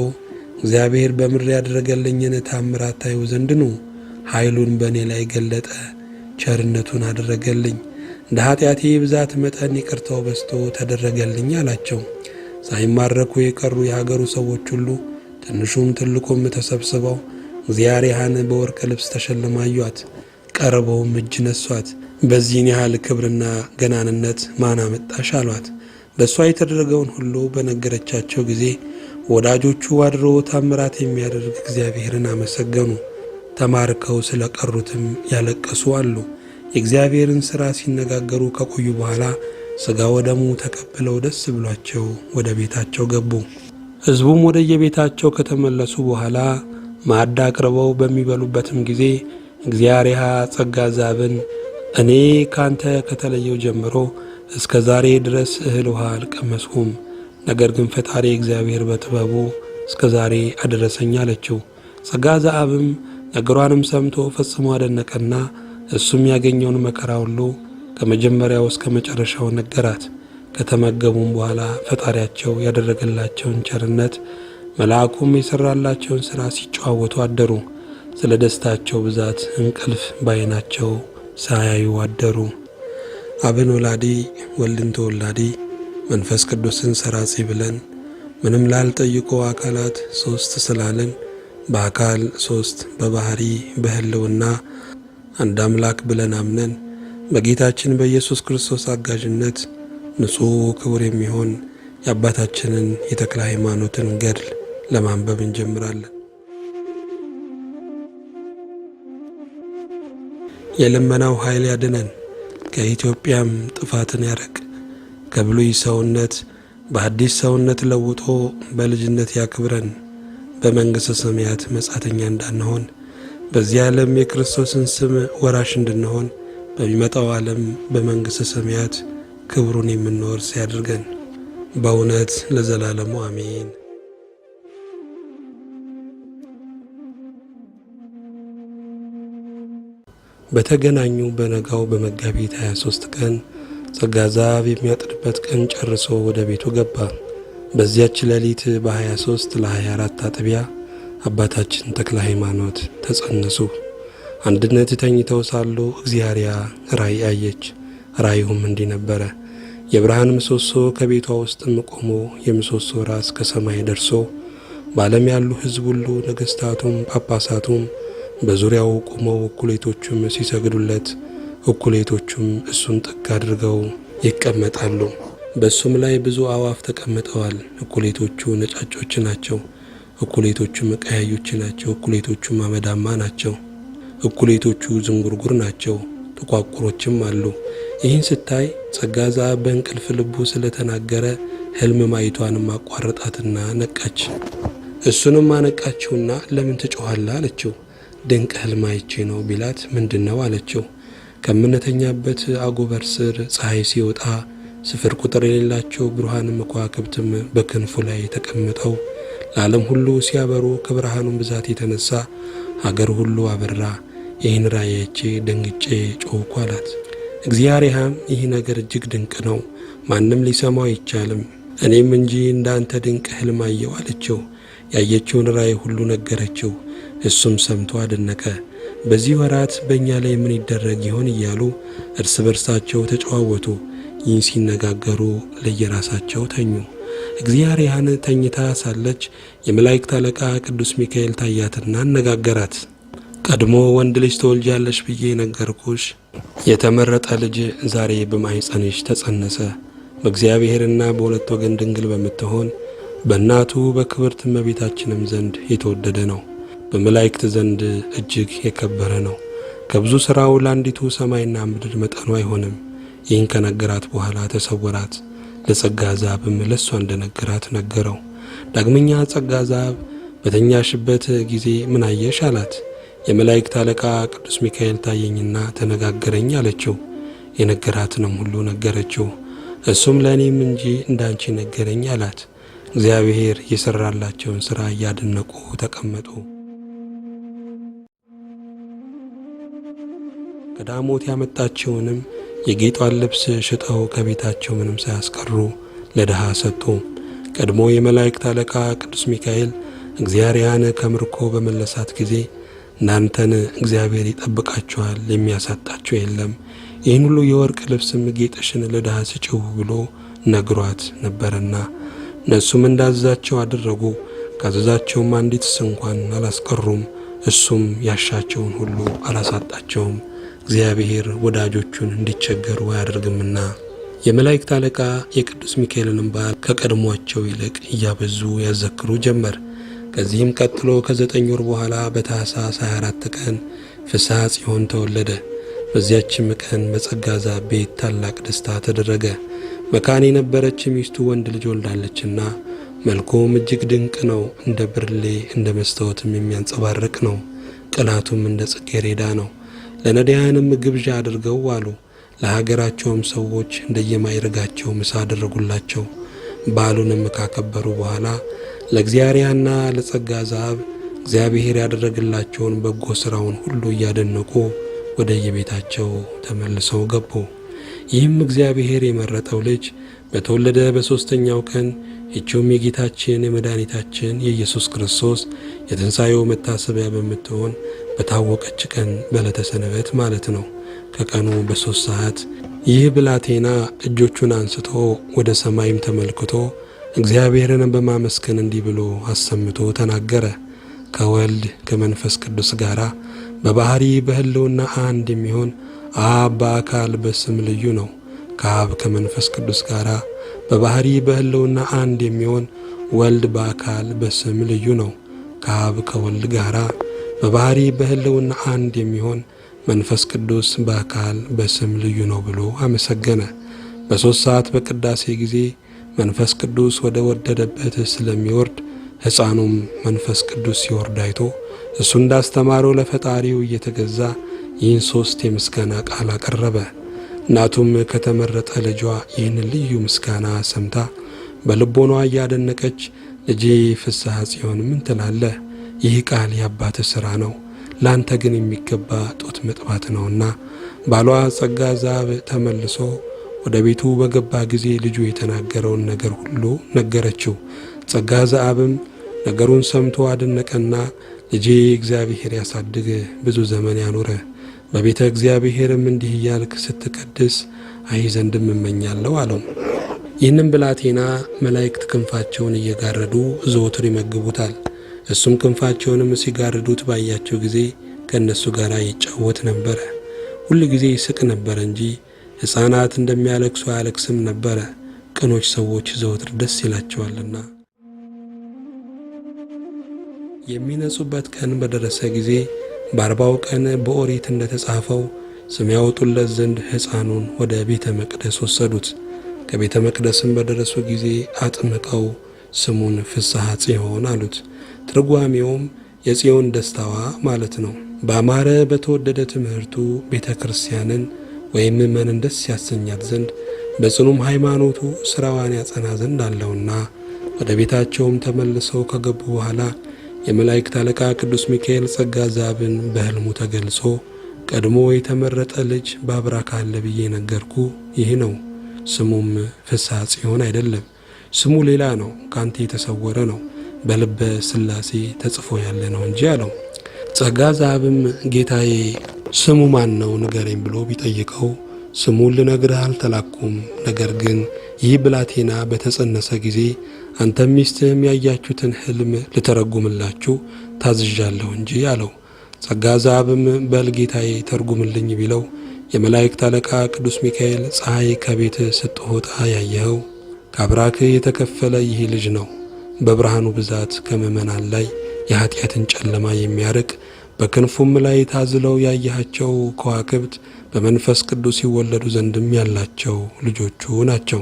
እግዚአብሔር በምድር ያደረገልኝን ታምራት ታዩ ዘንድ ኑ፣ ኃይሉን በእኔ ላይ ገለጠ፣ ቸርነቱን አደረገልኝ፣ እንደ ኃጢአቴ ብዛት መጠን ይቅርታው በዝቶ ተደረገልኝ አላቸው። ሳይማረኩ የቀሩ የሀገሩ ሰዎች ሁሉ ትንሹም ትልቁም ተሰብስበው እግዚአብሔርን በወርቅ ልብስ ተሸልማ አዩአት። ቀርበውም እጅ ነሷት። በዚህን ያህል ክብርና ገናንነት ማን አመጣሽ አሏት። በእሷ የተደረገውን ሁሉ በነገረቻቸው ጊዜ ወዳጆቹ አድሮ ታምራት የሚያደርግ እግዚአብሔርን አመሰገኑ። ተማርከው ስለ ቀሩትም ያለቀሱ አሉ። የእግዚአብሔርን ሥራ ሲነጋገሩ ከቆዩ በኋላ ሥጋ ወደሙ ተቀብለው ደስ ብሏቸው ወደ ቤታቸው ገቡ። ሕዝቡም ወደ የቤታቸው ከተመለሱ በኋላ ማዕድ አቅርበው በሚበሉበትም ጊዜ እግዚአብሔር ጸጋ ዘአብን እኔ ካንተ ከተለየው ጀምሮ እስከ ዛሬ ድረስ እህል ውሃ አልቀመስሁም፣ ነገር ግን ፈጣሪ እግዚአብሔር በጥበቡ እስከ ዛሬ አደረሰኝ አለችው። ጸጋ ዘአብም ነገሯንም ሰምቶ ፈጽሞ አደነቀና እሱም ያገኘውን መከራ ሁሉ ከመጀመሪያው እስከ መጨረሻው ነገራት። ከተመገቡም በኋላ ፈጣሪያቸው ያደረገላቸውን ቸርነት መልአኩም የሠራላቸውን ሥራ ሲጨዋወቱ አደሩ። ስለ ደስታቸው ብዛት እንቅልፍ ባይናቸው ሳያዩ አደሩ። አብን ወላዲ ወልድን ተወላዲ መንፈስ ቅዱስን ሰራጺ ብለን ምንም ላልጠይቆ አካላት ሶስት ስላለን በአካል ሶስት በባህሪ በህልውና አንድ አምላክ ብለን አምነን በጌታችን በኢየሱስ ክርስቶስ አጋዥነት ንጹሕ ክቡር የሚሆን የአባታችንን የተክለ ሃይማኖትን ገድል ለማንበብ እንጀምራለን። የልመናው ኃይል ያድነን፣ ከኢትዮጵያም ጥፋትን ያርቅ። ከብሉይ ሰውነት በአዲስ ሰውነት ለውጦ በልጅነት ያክብረን። በመንግሥተ ሰማያት መጻተኛ እንዳንሆን በዚህ ዓለም የክርስቶስን ስም ወራሽ እንድንሆን በሚመጣው ዓለም በመንግሥተ ሰማያት ክብሩን የምንወርስ ያድርገን። በእውነት ለዘላለሙ አሜን። በተገናኙ በነጋው በመጋቢት 23 ቀን ጸጋ ዘአብ የሚያጥድበት ቀን ጨርሶ ወደ ቤቱ ገባ። በዚያች ሌሊት በ23 ለ24 አጥቢያ አባታችን ተክለ ሃይማኖት ተጸነሱ። አንድነት ተኝተው ሳሉ እግዚአብሔር ራእይ አየች። ራእዩም እንዲህ ነበረ። የብርሃን ምሰሶ ከቤቷ ውስጥም ቆሞ የምሰሶ ራስ ከሰማይ ደርሶ በዓለም ያሉ ሕዝብ ሁሉ ነገሥታቱም ጳጳሳቱም በዙሪያው ቆመው እኩሌቶቹም ሲሰግዱለት እኩሌቶቹም እሱን ጥግ አድርገው ይቀመጣሉ። በእሱም ላይ ብዙ አዕዋፍ ተቀምጠዋል። እኩሌቶቹ ነጫጮች ናቸው፣ እኩሌቶቹም ቀያዮች ናቸው፣ እኩሌቶቹም አመዳማ ናቸው፣ እኩሌቶቹ ዝንጉርጉር ናቸው፣ ጥቋቁሮችም አሉ። ይህን ስታይ ጸጋ ዘአብ በእንቅልፍ ልቡ ስለተናገረ ሕልም ማየቷንም አቋረጣትና ነቃች። እሱንም አነቃችውና ለምን ትጮኻለህ አለችው። ድንቅ ሕልም አይቼ ነው ቢላት ምንድነው አለችው። ከምንተኛበት አጎበር ስር ፀሐይ ሲወጣ ስፍር ቁጥር የሌላቸው ብሩሃን መኳክብትም በክንፉ ላይ ተቀምጠው ለዓለም ሁሉ ሲያበሩ ከብርሃኑም ብዛት የተነሳ ሀገር ሁሉ አበራ። ይህን ራእይ አይቼ ደንግጬ ጮኽኩ አላት። እግዚአብሔርም ይህ ነገር እጅግ ድንቅ ነው፣ ማንም ሊሰማው አይቻልም፣ እኔም እንጂ እንዳንተ ድንቅ ሕልም አየሁ አለችው። ያየችውን ራእይ ሁሉ ነገረችው። እሱም ሰምቶ አደነቀ። በዚህ ወራት በእኛ ላይ ምን ይደረግ ይሆን እያሉ እርስ በርሳቸው ተጨዋወቱ። ይህን ሲነጋገሩ ለየራሳቸው ተኙ። እግዚአብሔርን ተኝታ ሳለች የመላእክት አለቃ ቅዱስ ሚካኤል ታያትና አነጋገራት። ቀድሞ ወንድ ልጅ ትወልጃለሽ ብዬ ነገርኩሽ። የተመረጠ ልጅ ዛሬ በማኅፀንሽ ተጸነሰ። በእግዚአብሔርና በሁለት ወገን ድንግል በምትሆን በእናቱ በክብርት እመቤታችንም ዘንድ የተወደደ ነው። በመላእክት ዘንድ እጅግ የከበረ ነው። ከብዙ ሥራው ለአንዲቱ ሰማይና ምድር መጠኑ አይሆንም። ይህን ከነገራት በኋላ ተሰወራት። ለጸጋ ዛብም ለእሷ እንደነገራት ነገረው። ዳግመኛ ጸጋ ዛብ በተኛሽበት ጊዜ ምን አየሽ አላት። የመላእክት አለቃ ቅዱስ ሚካኤል ታየኝና ተነጋገረኝ አለችው። የነገራትንም ሁሉ ነገረችው። እሱም ለእኔም እንጂ እንዳንቺ ነገረኝ አላት። እግዚአብሔር የሠራላቸውን ሥራ እያደነቁ ተቀመጡ። ከዳሞት ያመጣቸውንም የጌጧን ልብስ ሽጠው ከቤታቸው ምንም ሳያስቀሩ ለድሃ ሰጡ። ቀድሞ የመላእክት አለቃ ቅዱስ ሚካኤል እግዚአርያን ከምርኮ በመለሳት ጊዜ እናንተን እግዚአብሔር ይጠብቃችኋል፣ የሚያሳጣችሁ የለም፣ ይህን ሁሉ የወርቅ ልብስም ጌጥሽን ለድሃ ስጪው ብሎ ነግሯት ነበርና እነሱም እንዳዘዛቸው አደረጉ። ካዘዛቸውም አንዲትስ እንኳን አላስቀሩም። እሱም ያሻቸውን ሁሉ አላሳጣቸውም። እግዚአብሔር ወዳጆቹን እንዲቸገሩ አያደርግምና። የመላእክት አለቃ የቅዱስ ሚካኤልንም በዓል ከቀድሟቸው ይልቅ እያበዙ ያዘክሩ ጀመር። ከዚህም ቀጥሎ ከ9 ወር በኋላ በታኅሳስ 24 ቀን ፍስሐ ጽዮን ተወለደ። በዚያችም ቀን በጸጋ ዛብ ቤት ታላቅ ደስታ ተደረገ። መካን የነበረች ሚስቱ ወንድ ልጅ ወልዳለችና መልኩም እጅግ ድንቅ ነው። እንደ ብርሌ እንደ መስታወትም የሚያንጸባርቅ ነው። ቅላቱም እንደ ጽጌረዳ ነው። ለነዳያንም ግብዣ አድርገው ዋሉ። ለሀገራቸውም ሰዎች እንደየማይረጋቸው ምሳ አደረጉላቸው። በዓሉንም ካከበሩ በኋላ ለእግዚአብሔርና ለጸጋ ዛብ እግዚአብሔር ያደረግላቸውን በጎ ሥራውን ሁሉ እያደነቁ ወደ የቤታቸው ተመልሰው ገቡ። ይህም እግዚአብሔር የመረጠው ልጅ በተወለደ በሦስተኛው ቀን ይህችውም የጌታችን የመድኃኒታችን የኢየሱስ ክርስቶስ የትንሣኤው መታሰቢያ በምትሆን በታወቀች ቀን በዕለተ ሰንበት ማለት ነው። ከቀኑ በ3 ሰዓት ይህ ብላቴና እጆቹን አንስቶ ወደ ሰማይም ተመልክቶ እግዚአብሔርን በማመስገን እንዲህ ብሎ አሰምቶ ተናገረ። ከወልድ ከመንፈስ ቅዱስ ጋር በባህሪ በሕልውና አንድ የሚሆን አብ በአካል በስም ልዩ ነው። ከአብ ከመንፈስ ቅዱስ ጋር በባህሪ በሕልውና አንድ የሚሆን ወልድ በአካል በስም ልዩ ነው። ከአብ ከወልድ ጋር በባህሪ በሕልውና አንድ የሚሆን መንፈስ ቅዱስ በአካል በስም ልዩ ነው ብሎ አመሰገነ። በ3 ሰዓት በቅዳሴ ጊዜ መንፈስ ቅዱስ ወደ ወደደበት ስለሚወርድ ሕፃኑም መንፈስ ቅዱስ ሲወርድ አይቶ እሱ እንዳስተማረው ለፈጣሪው እየተገዛ ይህን 3 የምስጋና ቃል አቀረበ። እናቱም ከተመረጠ ልጇ ይህን ልዩ ምስጋና ሰምታ በልቦኗ እያደነቀች ልጄ ፍስሐ ጽዮን ምን ትላለህ? ይህ ቃል የአባትህ ሥራ ነው፣ ላንተ ግን የሚገባ ጡት መጥባት ነውና። ባሏ ጸጋ ዛብ ተመልሶ ወደ ቤቱ በገባ ጊዜ ልጁ የተናገረውን ነገር ሁሉ ነገረችው። ጸጋ ዛብም ነገሩን ሰምቶ አደነቀና ልጄ እግዚአብሔር ያሳድግ፣ ብዙ ዘመን ያኑረ፣ በቤተ እግዚአብሔርም እንዲህ እያልክ ስትቀድስ አይ ዘንድም እመኛለሁ አለው። ይህንም ብላቴና መላእክት ክንፋቸውን እየጋረዱ ዘወትር ይመግቡታል። እሱም ክንፋቸውንም ሲጋርዱት ባያቸው ጊዜ ከእነሱ ጋር ይጫወት ነበረ። ሁል ጊዜ ይስቅ ነበረ እንጂ ሕፃናት እንደሚያለቅሱ አያለቅስም ነበረ። ቅኖች ሰዎች ዘወትር ደስ ይላቸዋልና። የሚነጹበት ቀን በደረሰ ጊዜ በ40ው ቀን በኦሪት እንደተጻፈው ስም ያወጡለት ዘንድ ሕፃኑን ወደ ቤተ መቅደስ ወሰዱት። ከቤተ መቅደስም በደረሱ ጊዜ አጥምቀው ስሙን ፍስሐ ጽዮን አሉት። ትርጓሜውም የጽዮን ደስታዋ ማለት ነው። በአማረ በተወደደ ትምህርቱ ቤተ ክርስቲያንን ወይም ምእመንን ደስ ያሰኛት ዘንድ በጽኑም ሃይማኖቱ ሥራዋን ያጸና ዘንድ አለውና። ወደ ቤታቸውም ተመልሰው ከገቡ በኋላ የመላእክት አለቃ ቅዱስ ሚካኤል ጸጋ ዛብን በሕልሙ ተገልጾ ቀድሞ የተመረጠ ልጅ በአብራክ አለ ብዬ ነገርኩ ይህ ነው። ስሙም ፍስሐ ጽዮን አይደለም፣ ስሙ ሌላ ነው፣ ካንተ የተሰወረ ነው፣ በልበ ሥላሴ ተጽፎ ያለ ነው እንጂ አለው። ጸጋ ዛብም ጌታዬ ስሙ ማን ነው ንገረኝ ብሎ ቢጠይቀው ስሙን ልነግርህ አልተላኩም፣ ነገር ግን ይህ ብላቴና በተጸነሰ ጊዜ አንተም ሚስትህም ያያችሁትን ሕልም ልተረጉምላችሁ ታዝዣለሁ እንጂ አለው። ጸጋ ዘአብም በል ጌታዬ ተርጉምልኝ ቢለው የመላእክት አለቃ ቅዱስ ሚካኤል ፀሐይ ከቤት ስትወጣ ያየኸው ከአብራክህ የተከፈለ ይህ ልጅ ነው። በብርሃኑ ብዛት ከምእመናን ላይ የኃጢአትን ጨለማ የሚያርቅ በክንፉም ላይ ታዝለው ያየሃቸው ከዋክብት በመንፈስ ቅዱስ ይወለዱ ዘንድም ያላቸው ልጆቹ ናቸው።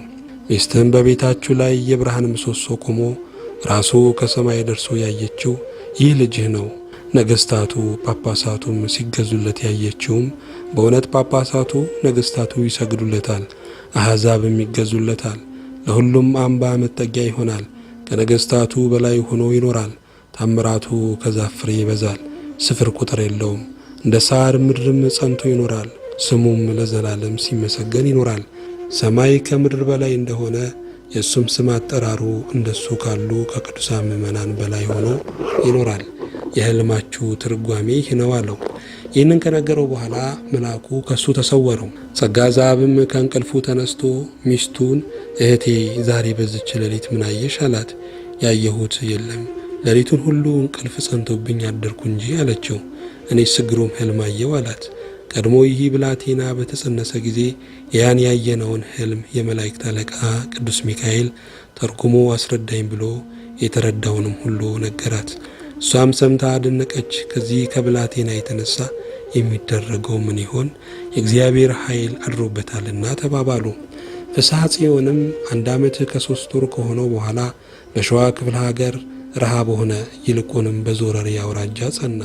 ሚስትህም በቤታችሁ ላይ የብርሃን ምሰሶ ቆሞ ራሱ ከሰማይ ደርሶ ያየችው ይህ ልጅህ ነው። ነገሥታቱ ጳጳሳቱም ሲገዙለት ያየችውም በእውነት ጳጳሳቱ ነገሥታቱ ይሰግዱለታል፣ አሕዛብም ይገዙለታል። ለሁሉም አምባ መጠጊያ ይሆናል። ከነገሥታቱ በላይ ሆኖ ይኖራል። ታምራቱ ከዛፍ ፍሬ ይበዛል፣ ስፍር ቁጥር የለውም። እንደ ሳር ምድርም ጸንቶ ይኖራል። ስሙም ለዘላለም ሲመሰገን ይኖራል። ሰማይ ከምድር በላይ እንደሆነ የእሱም ስም አጠራሩ እንደሱ ካሉ ከቅዱሳን ምእመናን በላይ ሆኖ ይኖራል። የሕልማችሁ ትርጓሜ ይህ ነው አለው። ይህንን ከነገረው በኋላ መልአኩ ከሱ ተሰወረው። ጸጋ ዘአብም ከእንቅልፉ ተነስቶ ሚስቱን እህቴ ዛሬ በዝች ሌሊት ምን አየሽ አላት። ያየሁት የለም፣ ሌሊቱን ሁሉ እንቅልፍ ጸንቶብኝ አደርኩ እንጂ አለችው። እኔስ ግሩም ሕልም አየሁ አላት። ቀድሞ ይህ ብላቴና በተጸነሰ ጊዜ ያን ያየነውን ሕልም የመላእክት አለቃ ቅዱስ ሚካኤል ተርጉሞ አስረዳኝ ብሎ የተረዳውንም ሁሉ ነገራት። እሷም ሰምታ አደነቀች። ከዚህ ከብላቴና የተነሳ የሚደረገው ምን ይሆን? የእግዚአብሔር ኃይል አድሮበታልና ተባባሉ። ፍስሐ ጽዮንም 1 ዓመት ከ3 ወር ከሆነው በኋላ በሸዋ ክፍለ ሀገር ረሃብ ሆነ። ይልቁንም በዞረሪ አውራጃ ጸና።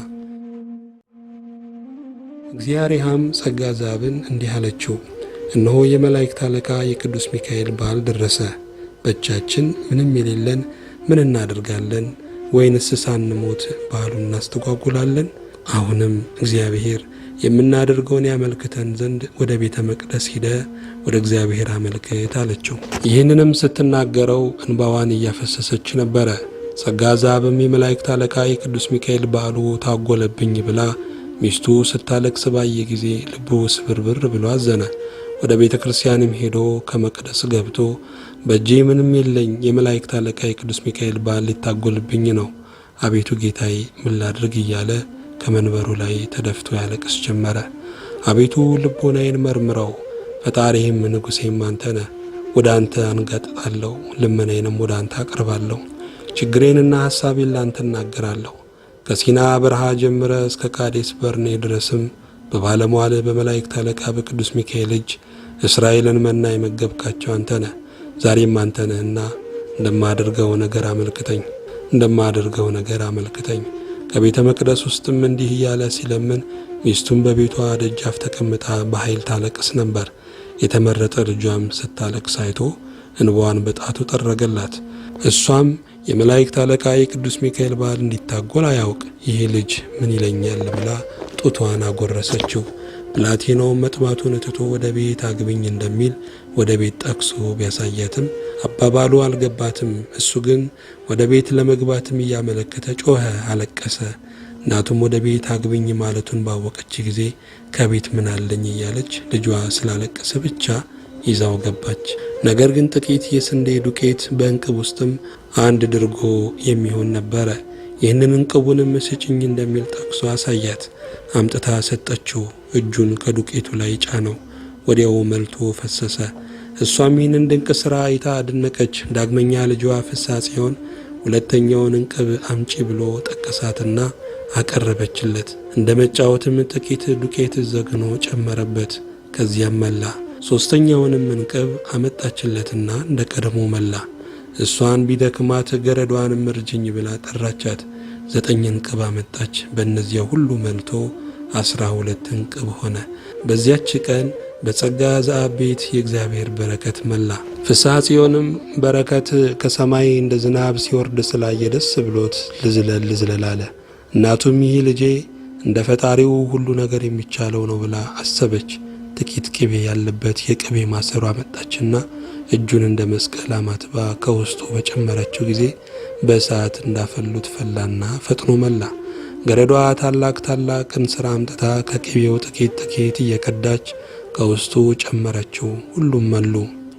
እግዚአብሔርም ጸጋ ዘአብን እንዲህ አለችው፣ እነሆ የመላእክት አለቃ የቅዱስ ሚካኤል በዓል ደረሰ። በእጃችን ምንም የሌለን ምን እናደርጋለን? ወይንስ ሳንሞት በዓሉን እናስተጓጉላለን? አሁንም እግዚአብሔር የምናደርገውን ያመልክተን ዘንድ ወደ ቤተ መቅደስ ሂደ ወደ እግዚአብሔር አመልክት አለችው። ይህንንም ስትናገረው እንባዋን እያፈሰሰች ነበረ። ጸጋ ዘአብም የመላእክት አለቃ የቅዱስ ሚካኤል በዓሉ ታጎለብኝ ብላ ሚስቱ ስታለቅስ ባየ ጊዜ ልቡ ስብርብር ብሎ አዘነ። ወደ ቤተ ክርስቲያንም ሄዶ ከመቅደስ ገብቶ በእጄ ምንም የለኝ፣ የመላእክት አለቃ የቅዱስ ሚካኤል በዓል ሊታጎልብኝ ነው፣ አቤቱ ጌታዬ ምን ላድርግ እያለ ከመንበሩ ላይ ተደፍቶ ያለቅስ ጀመረ። አቤቱ ልቦናዬን መርምረው፣ ፈጣሪህም ንጉሴም አንተ ነህ። ወደ አንተ አንጋጥጣለሁ፣ ልመናዬንም ወደ አንተ አቀርባለሁ። ችግሬንና ሐሳቤን ላንተ እናገራለሁ። ከሲና በረሃ ጀምረ እስከ ቃዴስ በርኔ ድረስም በባለሟል በመላእክት አለቃ በቅዱስ ሚካኤል እጅ እስራኤልን መና የመገብካቸው አንተ ነህ። ዛሬም አንተ ነህና እንደማደርገው ነገር አመልክተኝ። ከቤተ መቅደስ ውስጥም እንዲህ እያለ ሲለምን ሚስቱም በቤቷ ደጃፍ ተቀምጣ በኃይል ታለቅስ ነበር። የተመረጠ ልጇም ስታለቅስ አይቶ እንባዋን በጣቱ ጠረገላት። እሷም የመላእክት አለቃ የቅዱስ ሚካኤል በዓል እንዲታጎል አያውቅ ይህ ልጅ ምን ይለኛል ብላ ጡቷን አጎረሰችው። ብላቴናውም መጥማቱን ትቶ ወደ ቤት አግብኝ እንደሚል ወደ ቤት ጠቅሶ ቢያሳያትም አባባሉ አልገባትም። እሱ ግን ወደ ቤት ለመግባትም እያመለከተ ጮኸ፣ አለቀሰ። እናቱም ወደ ቤት አግብኝ ማለቱን ባወቀች ጊዜ ከቤት ምን አለኝ እያለች ልጇ ስላለቀሰ ብቻ ይዛው ገባች። ነገር ግን ጥቂት የስንዴ ዱቄት በእንቅብ ውስጥም 1 ድርጎ የሚሆን ነበረ። ይህንን እንቅቡንም ስጭኝ እንደሚል ጠቅሶ አሳያት። አምጥታ ሰጠችው። እጁን ከዱቄቱ ላይ ጫነው፣ ወዲያው መልቶ ፈሰሰ። እሷም ይህንን ድንቅ ሥራ አይታ አደነቀች። ዳግመኛ ልጇ ፍስሐ ጽዮን 2ኛውን እንቅብ አምጪ ብሎ ጠቀሳትና አቀረበችለት። እንደ መጫወትም ጥቂት ዱቄት ዘግኖ ጨመረበት። ከዚያም መላ። 3ኛውንም እንቅብ አመጣችለትና እንደ ቀደሞ መላ። እሷን ቢደክማት ገረዷንም እርጅኝ ብላ ጠራቻት። 9 እንቅብ አመጣች። በእነዚያ ሁሉ መልቶ 12 እንቅብ ሆነ። በዚያች ቀን በጸጋ ዘአብ ቤት የእግዚአብሔር በረከት መላ። ፍስሐ ጽዮንም በረከት ከሰማይ እንደ ዝናብ ሲወርድ ስላየ ደስ ብሎት ልዝለል አለ። እናቱም ይህ ልጄ እንደ ፈጣሪው ሁሉ ነገር የሚቻለው ነው ብላ አሰበች። ጥቂት ቅቤ ያለበት የቅቤ ማሰሮ አመጣችና እጁን እንደ መስቀል አማትባ ከውስጡ በጨመረችው ጊዜ በእሳት እንዳፈሉት ፈላና ፈጥኖ መላ። ገረዷ ታላቅ እንስራ አምጥታ ከቅቤው ጥቂት እየቀዳች ከውስጡ ጨመረችው። ሁሉም መሉ።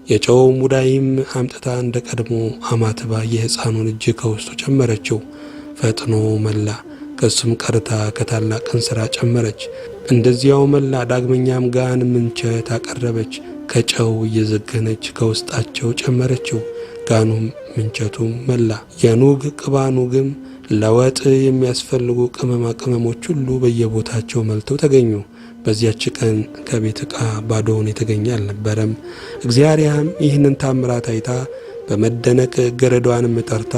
የጨው ሙዳይም አምጥታ እንደ ቀድሞ አማትባ የሕፃኑን እጅ ከውስጡ ጨመረችው። ፈጥኖ መላ። ከሱም ቀርታ ከታላቅ እንስራ ጨመረች። እንደዚያው መላ። ዳግመኛም ጋን ምንቸት አቀረበች። ከጨው እየዘገነች ከውስጣቸው ጨመረችው። ጋኑም ምንቸቱም መላ። የኑግ ቅባኑግም ለወጥ የሚያስፈልጉ ቅመማ ቅመሞች ሁሉ በየቦታቸው መልተው ተገኙ። በዚያች ቀን ከቤት ዕቃ ባዶውን የተገኘ አልነበረም። እግዚአብሔርም ይህንን ታምራት አይታ በመደነቅ ገረዷንም ጠርታ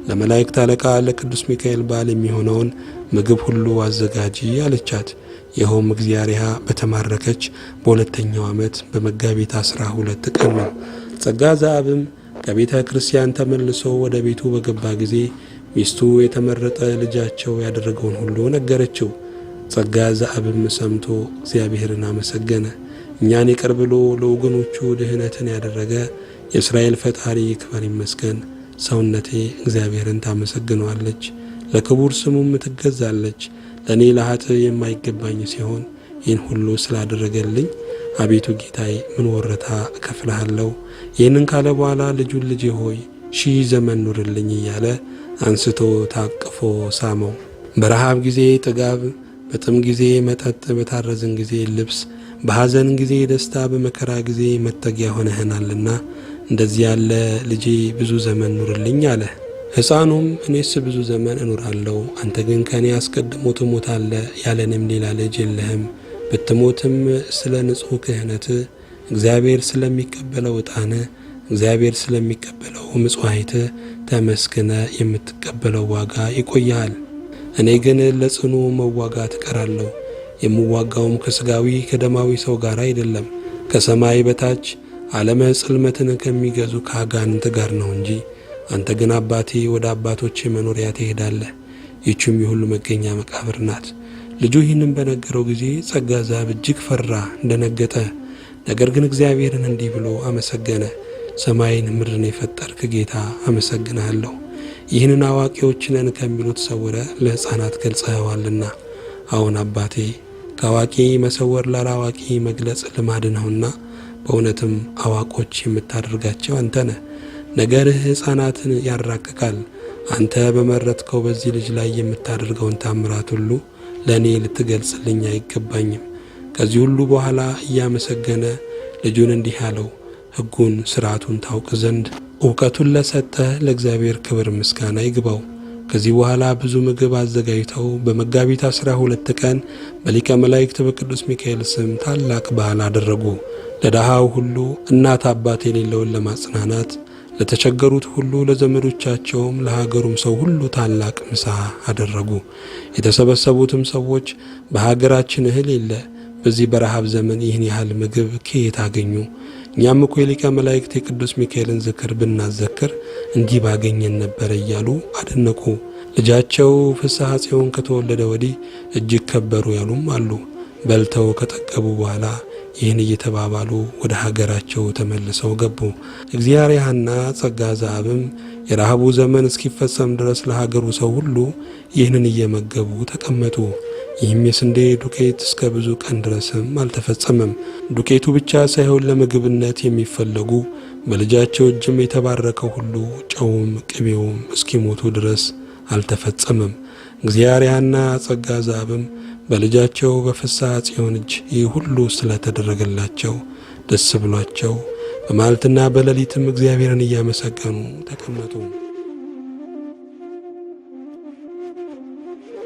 ለመላእክት አለቃ ለቅዱስ ሚካኤል በዓል የሚሆነውን ምግብ ሁሉ አዘጋጂ አለቻት። ይኸውም እግዚአብሔር በተማረከች በሁለተኛው ዓመት በመጋቢት 12 ቀን ነው። ጸጋ ዘአብም ከቤተ ክርስቲያን ተመልሶ ወደ ቤቱ በገባ ጊዜ ሚስቱ የተመረጠ ልጃቸው ያደረገውን ሁሉ ነገረችው። ጸጋ ዘአብም ሰምቶ እግዚአብሔርን አመሰገነ። እኛን ይቅር ብሎ ለወገኖቹ ድህነትን ያደረገ የእስራኤል ፈጣሪ ይክበር ይመስገን። ሰውነቴ እግዚአብሔርን ታመሰግነዋለች፣ ለክቡር ስሙም ትገዛለች። ለእኔ ለኃጥእ የማይገባኝ ሲሆን ይህን ሁሉ ስላደረገልኝ አቤቱ ጌታዬ ምን ወረታ እከፍልሃለሁ? ይህንን ካለ በኋላ ልጁን ልጄ ሆይ 1000 ዘመን ኑርልኝ እያለ አንስቶ ታቅፎ ሳመው። በረሃብ ጊዜ ጥጋብ፣ በጥም ጊዜ መጠጥ፣ በታረዝን ጊዜ ልብስ፣ በሐዘን ጊዜ ደስታ፣ በመከራ ጊዜ መጠጊያ ሆነህናልና እንደዚህ ያለ ልጄ ብዙ ዘመን ኑርልኝ አለ። ሕፃኑም እኔስ ብዙ ዘመን እኖራለሁ፣ አንተ ግን ከእኔ አስቀድሞ ትሞታለህ፣ ያለንም ሌላ ልጅ የለህም። ብትሞትም ስለ ንጹሕ ክህነት እግዚአብሔር ስለሚቀበለው ዕጣን እግዚአብሔር ስለሚቀበለው ምጽዋዕት ተመስግነ የምትቀበለው ዋጋ ይቆያል። እኔ ግን ለጽኑ መዋጋት እቀራለሁ። የምዋጋውም ከሥጋዊ ከደማዊ ሰው ጋር አይደለም፣ ከሰማይ በታች ዓለመ ጽልመትን ከሚገዙ ከአጋንንት ጋር ነው እንጂ። አንተ ግን አባቴ ወደ አባቶቼ መኖሪያ ትሄዳለህ። ይህችም የሁሉ መገኛ መቃብር ናት። ልጁ ይህንን በነገረው ጊዜ ጸጋ ዘአብ እጅግ ፈራ፣ እንደነገጠ። ነገር ግን እግዚአብሔርን እንዲህ ብሎ አመሰገነ። ሰማይን ምድርን የፈጠርክ ጌታ አመሰግንሃለሁ። ይህንን አዋቂዎች ነን ከሚሉት ሰውረ ለሕፃናት ገልጸኸዋልና። አሁን አባቴ ከአዋቂ መሰወር ላላዋቂ መግለጽ ልማድ ነውና በእውነትም አዋቆች የምታደርጋቸው አንተ ነህ። ነገርህ ሕፃናትን ያራቅቃል። አንተ በመረጥከው በዚህ ልጅ ላይ የምታደርገውን ታምራት ሁሉ ለእኔ ልትገልጽልኝ አይገባኝም። ከዚህ ሁሉ በኋላ እያመሰገነ ልጁን እንዲህ አለው፣ ሕጉን ሥርዓቱን ታውቅ ዘንድ እውቀቱን ለሰጠ ለእግዚአብሔር ክብር ምስጋና ይግባው። ከዚህ በኋላ ብዙ ምግብ አዘጋጅተው በመጋቢት 12 ቀን በሊቀ መላእክት በቅዱስ ሚካኤል ስም ታላቅ በዓል አደረጉ። ለድሃው ሁሉ እናት አባት የሌለውን ለማጽናናት፣ ለተቸገሩት ሁሉ ለዘመዶቻቸውም ለሀገሩም ሰው ሁሉ ታላቅ ምሳ አደረጉ። የተሰበሰቡትም ሰዎች በሀገራችን እህል የለ፣ በዚህ በረሃብ ዘመን ይህን ያህል ምግብ ከየት አገኙ? እኛም እኮ የሊቀ መላእክት የቅዱስ ሚካኤልን ዝክር ብናዘክር እንዲህ ባገኘን ነበረ እያሉ አደነቁ። ልጃቸው ፍስሐ ጽዮን ከተወለደ ወዲህ እጅግ ከበሩ ያሉም አሉ። በልተው ከጠገቡ በኋላ ይህን እየተባባሉ ወደ ሀገራቸው ተመልሰው ገቡ። እግዚአብሔርና ጸጋ ዘአብም የረሃቡ ዘመን እስኪፈጸም ድረስ ለሀገሩ ሰው ሁሉ ይህንን እየመገቡ ተቀመጡ። ይህም የስንዴ ዱቄት እስከ ብዙ ቀን ድረስም አልተፈጸመም። ዱቄቱ ብቻ ሳይሆን ለምግብነት የሚፈለጉ በልጃቸው እጅም የተባረከው ሁሉ ጨውም ቅቤውም እስኪሞቱ ድረስ አልተፈጸመም። እግዚአብሔርና ጸጋ ዘአብም በልጃቸው በፍስሐ ጽዮን እጅ ይህ ሁሉ ስለተደረገላቸው ደስ ብሏቸው በማለትና በሌሊትም እግዚአብሔርን እያመሰገኑ ተቀመጡ።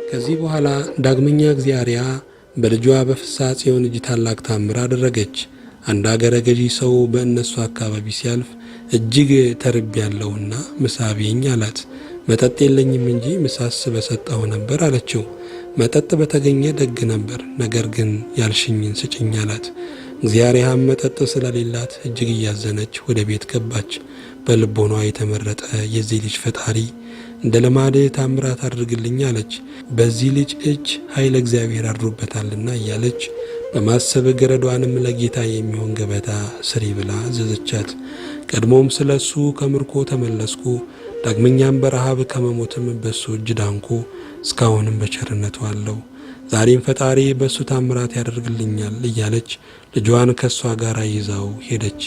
ከዚህ በኋላ ዳግመኛ እግዚአብሔር በልጇ በፍስሐ ጽዮን እጅ ታላቅ ታምር አደረገች። አንድ አገረ ገዢ ሰው በእነሱ አካባቢ ሲያልፍ እጅግ ተርቤያለሁና ምሳ ብይኝ አላት። መጠጥ የለኝም እንጂ ምሳስ በሰጠሁ ነበር አለችው። መጠጥ በተገኘ ደግ ነበር፣ ነገር ግን ያልሽኝን ስጭኝ አላት። እግዚአብሔር መጠጥ ስለሌላት እጅግ እያዘነች ወደ ቤት ገባች። በልቦኗ የተመረጠ የዚህ ልጅ ፈጣሪ እንደ ልማድ ታምራት አድርግልኝ አለች። በዚህ ልጅ እጅ ኃይለ እግዚአብሔር አድሮበታልና እያለች በማሰብ ገረዷንም ለጌታ የሚሆን ገበታ ስሪ ብላ አዘዘቻት። ቀድሞም ስለሱ ከምርኮ ተመለስኩ፣ ዳግመኛም በረሃብ ከመሞትም በሱ እጅ ዳንኩ፣ እስካሁንም በቸርነቱ አለው። ዛሬም ፈጣሪ በሱ ታምራት ያደርግልኛል እያለች ልጇን ከሷ ጋር ይዛው ሄደች።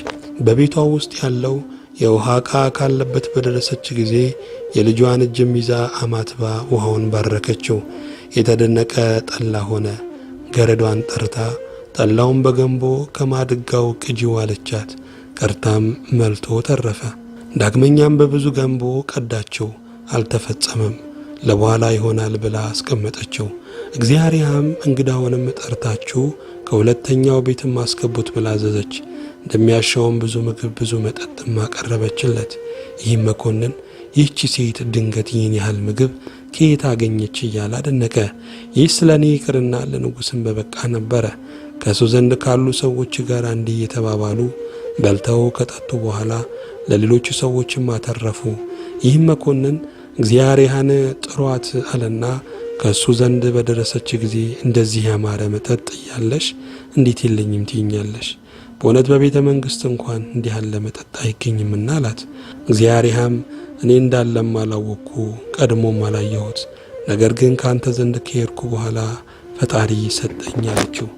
በቤቷ ውስጥ ያለው የውሃ ዕቃ ካለበት በደረሰች ጊዜ የልጇን እጅም ይዛ አማትባ ውሃውን ባረከችው። የተደነቀ ጠላ ሆነ። ገረዷን ጠርታ ጠላውን በገንቦ ከማድጋው ቅጂው አለቻት። ቀርታም መልቶ ተረፈ። ዳግመኛም በብዙ ገንቦ ቀዳችው፣ አልተፈጸመም፣ ለበኋላ ይሆናል ብላ አስቀመጠችው። እግዚአብሔርም እንግዳውንም ጠርታችሁ ከሁለተኛው ቤትም አስገቡት ብላ አዘዘች። እንደሚያሻውም ብዙ ምግብ ብዙ መጠጥም አቀረበችለት። ይህም መኮንን ይህች ሴት ድንገት ይህን ያህል ምግብ ከየት አገኘች እያለ አደነቀ። ይህ ስለ እኔ ይቅርና ለንጉሥም በበቃ ነበረ። ከእሱ ዘንድ ካሉ ሰዎች ጋር እንዲህ የተባባሉ በልተው ከጠጡ በኋላ ለሌሎቹ ሰዎችም አተረፉ። ይህም መኮንን እግዚአብሔርን ጥሯት አለና ከእሱ ዘንድ በደረሰች ጊዜ እንደዚህ ያማረ መጠጥ እያለሽ እንዴት የለኝም ትይኛለሽ? በእውነት በቤተ መንግሥት እንኳን እንዲህ ያለ መጠጥ አይገኝምና አላት። እግዚአብሔርም እኔ እንዳለም አላወቅኩ ቀድሞም አላየሁት፣ ነገር ግን ካንተ ዘንድ ከሄድኩ በኋላ ፈጣሪ ሰጠኝ አለችው።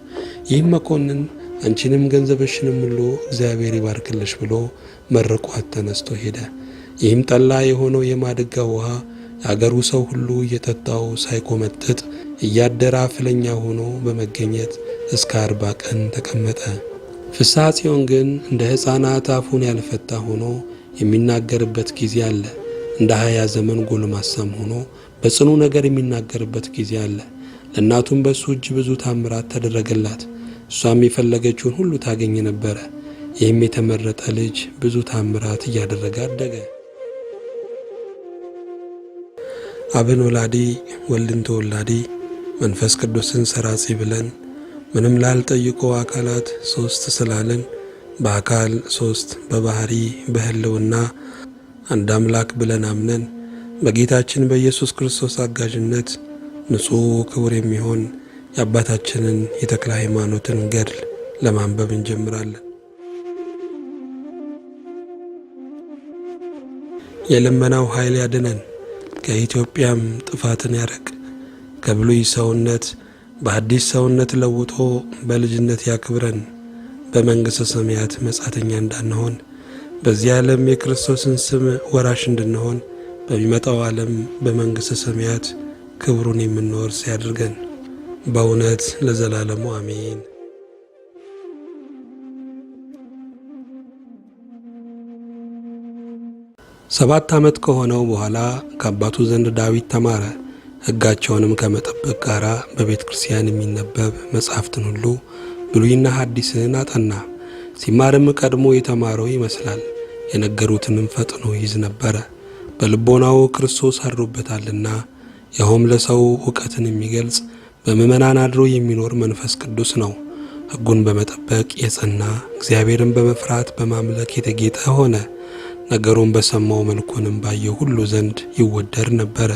ይህም መኮንን አንቺንም ገንዘብሽንም ሁሉ እግዚአብሔር ይባርክልሽ ብሎ መርቋት ተነስቶ ሄደ። ይህም ጠላ የሆነው የማድጋ ውሃ የአገሩ ሰው ሁሉ እየጠጣው ሳይቆመጥጥ እያደረ አፍለኛ ሆኖ በመገኘት እስከ 40 ቀን ተቀመጠ። ፍስሐ ጽዮን ግን እንደ ሕፃናት አፉን ያልፈታ ሆኖ የሚናገርበት ጊዜ አለ። እንደ 20 ዘመን ጎልማሳም ሆኖ በጽኑ ነገር የሚናገርበት ጊዜ አለ። ለእናቱም በሱ እጅ ብዙ ታምራት ተደረገላት። እሷም የፈለገችውን ሁሉ ታገኝ ነበረ። ይህም የተመረጠ ልጅ ብዙ ታምራት እያደረገ አደገ። አብን ወላዲ ወልድን ተወላዲ መንፈስ ቅዱስን ሰራጺ ብለን ምንም ላልጠይቆ አካላት 3 ስላለን በአካል 3 በባህሪ በህልውና አንድ አምላክ ብለን አምነን በጌታችን በኢየሱስ ክርስቶስ አጋዥነት ንጹሕ ክቡር የሚሆን የአባታችንን የተክለ ሃይማኖትን ገድል ለማንበብ እንጀምራለን። የልመናው ኃይል ያድነን፣ ከኢትዮጵያም ጥፋትን ያረቅ። ከብሉይ ሰውነት በአዲስ ሰውነት ለውጦ በልጅነት ያክብረን። በመንግሥተ ሰማያት መጻተኛ እንዳንሆን በዚህ ዓለም የክርስቶስን ስም ወራሽ እንድንሆን በሚመጣው ዓለም በመንግሥተ ሰማያት ክብሩን የምንወርስ ያድርገን። በእውነት ለዘላለሙ አሜን። 7 ዓመት ከሆነው በኋላ ከአባቱ ዘንድ ዳዊት ተማረ። ሕጋቸውንም ከመጠበቅ ጋር በቤተ ክርስቲያን የሚነበብ መጻሕፍትን ሁሉ ብሉይና ሐዲስን አጠና። ሲማርም ቀድሞ የተማረው ይመስላል፣ የነገሩትንም ፈጥኖ ይዝ ነበረ። በልቦናው ክርስቶስ አድሮበታልና፣ ይኸውም ለሰው ዕውቀትን የሚገልጽ በምእመናን አድሮ የሚኖር መንፈስ ቅዱስ ነው። ሕጉን በመጠበቅ የጸና እግዚአብሔርን በመፍራት በማምለክ የተጌጠ ሆነ። ነገሩን በሰማው መልኩንም ባየው ሁሉ ዘንድ ይወደድ ነበረ።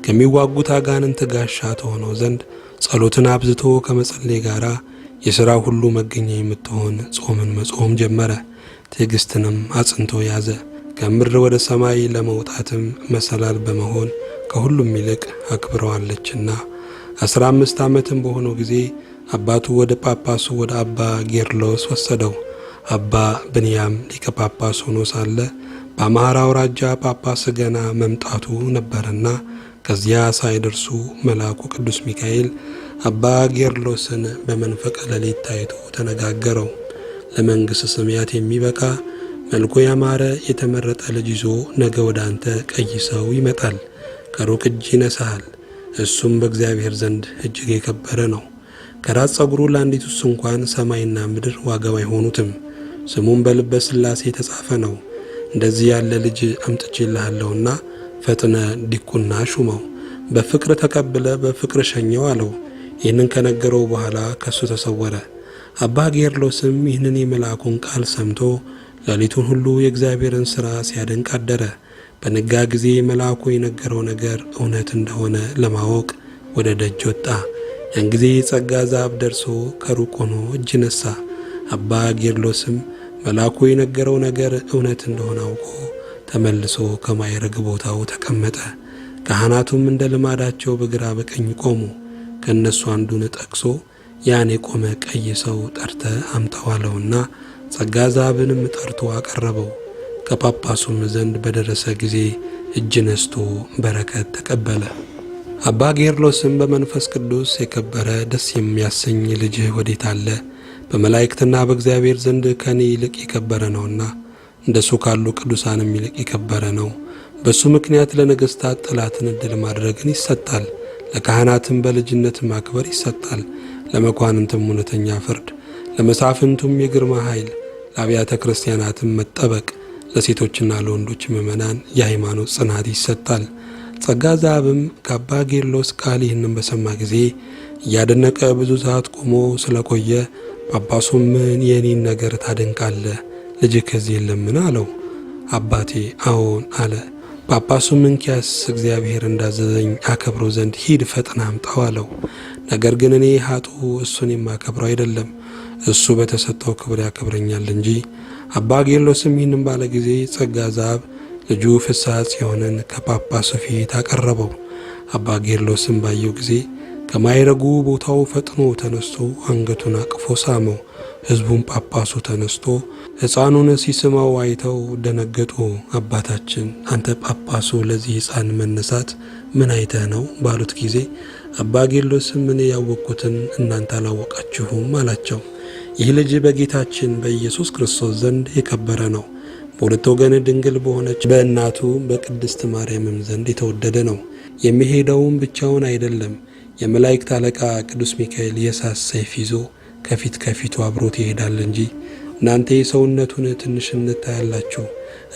ከሚዋጉት አጋንንት ጋሻ ተሆነው ዘንድ ጸሎትን አብዝቶ ከመጸለይ ጋር የሥራ ሁሉ መገኛ የምትሆን ጾምን መጾም ጀመረ። ትዕግስትንም አጽንቶ ያዘ። ከምድር ወደ ሰማይ ለመውጣትም መሰላል በመሆን ከሁሉም ይልቅ አክብረዋለችና 15 ዓመትም በሆነው ጊዜ አባቱ ወደ ጳጳሱ ወደ አባ ጌርሎስ ወሰደው። አባ ብንያም ሊቀ ጳጳስ ሆኖ ሳለ በአምሃራ አውራጃ ጳጳስ ገና መምጣቱ ነበርና ከዚያ ሳይደርሱ መልአኩ ቅዱስ ሚካኤል አባ ጌርሎስን በመንፈቀ ሌሊት ታይቶ ተነጋገረው። ለመንግሥተ ሰማያት የሚበቃ መልኩ ያማረ የተመረጠ ልጅ ይዞ ነገ ወደ አንተ ቀይ ሰው ይመጣል፣ ከሩቅ እጅ ይነሳሃል። እሱም በእግዚአብሔር ዘንድ እጅግ የከበረ ነው። ከራስ ጸጉሩ ለአንዲቱስ እንኳን ሰማይና ምድር ዋጋው አይሆኑትም። ስሙም በልበ ሥላሴ የተጻፈ ነው። እንደዚህ ያለ ልጅ አምጥቼልሃለሁና ፈጥነ ዲቁና ሹመው፣ በፍቅር ተቀብለ በፍቅር ሸኘው አለው። ይህንን ከነገረው በኋላ ከሱ ተሰወረ። አባ ጌርሎስም ይህንን የመልአኩን ቃል ሰምቶ ሌሊቱን ሁሉ የእግዚአብሔርን ሥራ ሲያደንቅ አደረ። በነጋ ጊዜ መልአኩ የነገረው ነገር እውነት እንደሆነ ለማወቅ ወደ ደጅ ወጣ። ያን ጊዜ የጸጋ ዛፍ ደርሶ ከሩቅ ሆኖ እጅ ነሳ። አባ ጌርሎስም መልአኩ የነገረው ነገር እውነት እንደሆነ አውቆ ተመልሶ ከማይረግ ቦታው ተቀመጠ። ካህናቱም እንደ ልማዳቸው በግራ በቀኝ ቆሙ። ከእነሱ አንዱን ጠቅሶ ያን የቆመ ቀይ ሰው ጠርተ አምጣው አለውና ጸጋ ዛብንም ጠርቶ አቀረበው። ከጳጳሱም ዘንድ በደረሰ ጊዜ እጅ ነስቶ በረከት ተቀበለ። አባ ጌርሎስም በመንፈስ ቅዱስ የከበረ ደስ የሚያሰኝ ልጅህ ወዴት አለ? በመላእክትና በእግዚአብሔር ዘንድ ከኔ ይልቅ የከበረ ነውና እንደሱ ካሉ ቅዱሳንም ይልቅ የከበረ ነው። በሱ ምክንያት ለነገሥታት ጠላትን ዕድል ማድረግን ይሰጣል፣ ለካህናትም በልጅነት ማክበር ይሰጣል፣ ለመኳንንትም እውነተኛ ፍርድ፣ ለመሳፍንቱም የግርማ ኃይል፣ ለአብያተ ክርስቲያናትም መጠበቅ፣ ለሴቶችና ለወንዶች ምእመናን የሃይማኖት ጽናት ይሰጣል። ጸጋ ዘአብም ከአባ ጌርሎስ ቃል ይህንን በሰማ ጊዜ እያደነቀ ብዙ ሰዓት ቆሞ ስለቆየ ጳጳሱም ምን የኔን ነገር ታደንቃለህ? ልጅህ ከዚህ የለምን? አለው። አባቴ አዎን አለ። ጳጳሱም እንኪያስ እግዚአብሔር እንዳዘዘኝ አከብረው ዘንድ ሂድ ፈጥና አምጣው አለው። ነገር ግን እኔ ኃጥኡ እሱን የማከብረው አይደለም፣ እሱ በተሰጠው ክብር ያከብረኛል እንጂ። አባ ጌርሎስም ይህንን ባለ ጊዜ ጸጋ ዘአብ ልጁ ፍስሐ ጽዮንን ከጳጳሱ ፊት አቀረበው። አባ ጌርሎስም ባየው ጊዜ ከማይረጉ ቦታው ፈጥኖ ተነስቶ አንገቱን አቅፎ ሳመው። ሕዝቡም ጳጳሱ ተነስቶ ሕፃኑን ሲስመው አይተው ደነገጡ። አባታችን አንተ ጳጳሱ ለዚህ ሕፃን መነሳት ምን አይተህ ነው ባሉት ጊዜ አባ ጌርሎስም እኔ ያወቅኩትን እናንተ አላወቃችሁም አላቸው። ይህ ልጅ በጌታችን በኢየሱስ ክርስቶስ ዘንድ የከበረ ነው። በሁለት ወገን ድንግል በሆነች በእናቱ በቅድስት ማርያምም ዘንድ የተወደደ ነው። የሚሄደውም ብቻውን አይደለም፣ የመላእክት አለቃ ቅዱስ ሚካኤል የእሳት ሰይፍ ይዞ ከፊት ከፊቱ አብሮት ይሄዳል እንጂ። እናንተ የሰውነቱን ትንሽነት ታያላችሁ፣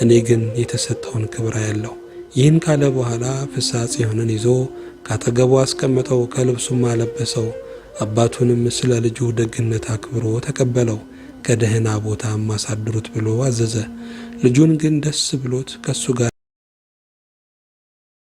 እኔ ግን የተሰጠውን ክብር አያለሁ። ይህን ካለ በኋላ ፍስሐ ጽዮንን ይዞ ካጠገቡ አስቀመጠው፣ ከልብሱም አለበሰው። አባቱንም ስለ ልጁ ደግነት አክብሮ ተቀበለው። ከደህና ቦታም አሳድሩት ብሎ አዘዘ። ልጁን ግን ደስ ብሎት ከሱ ጋር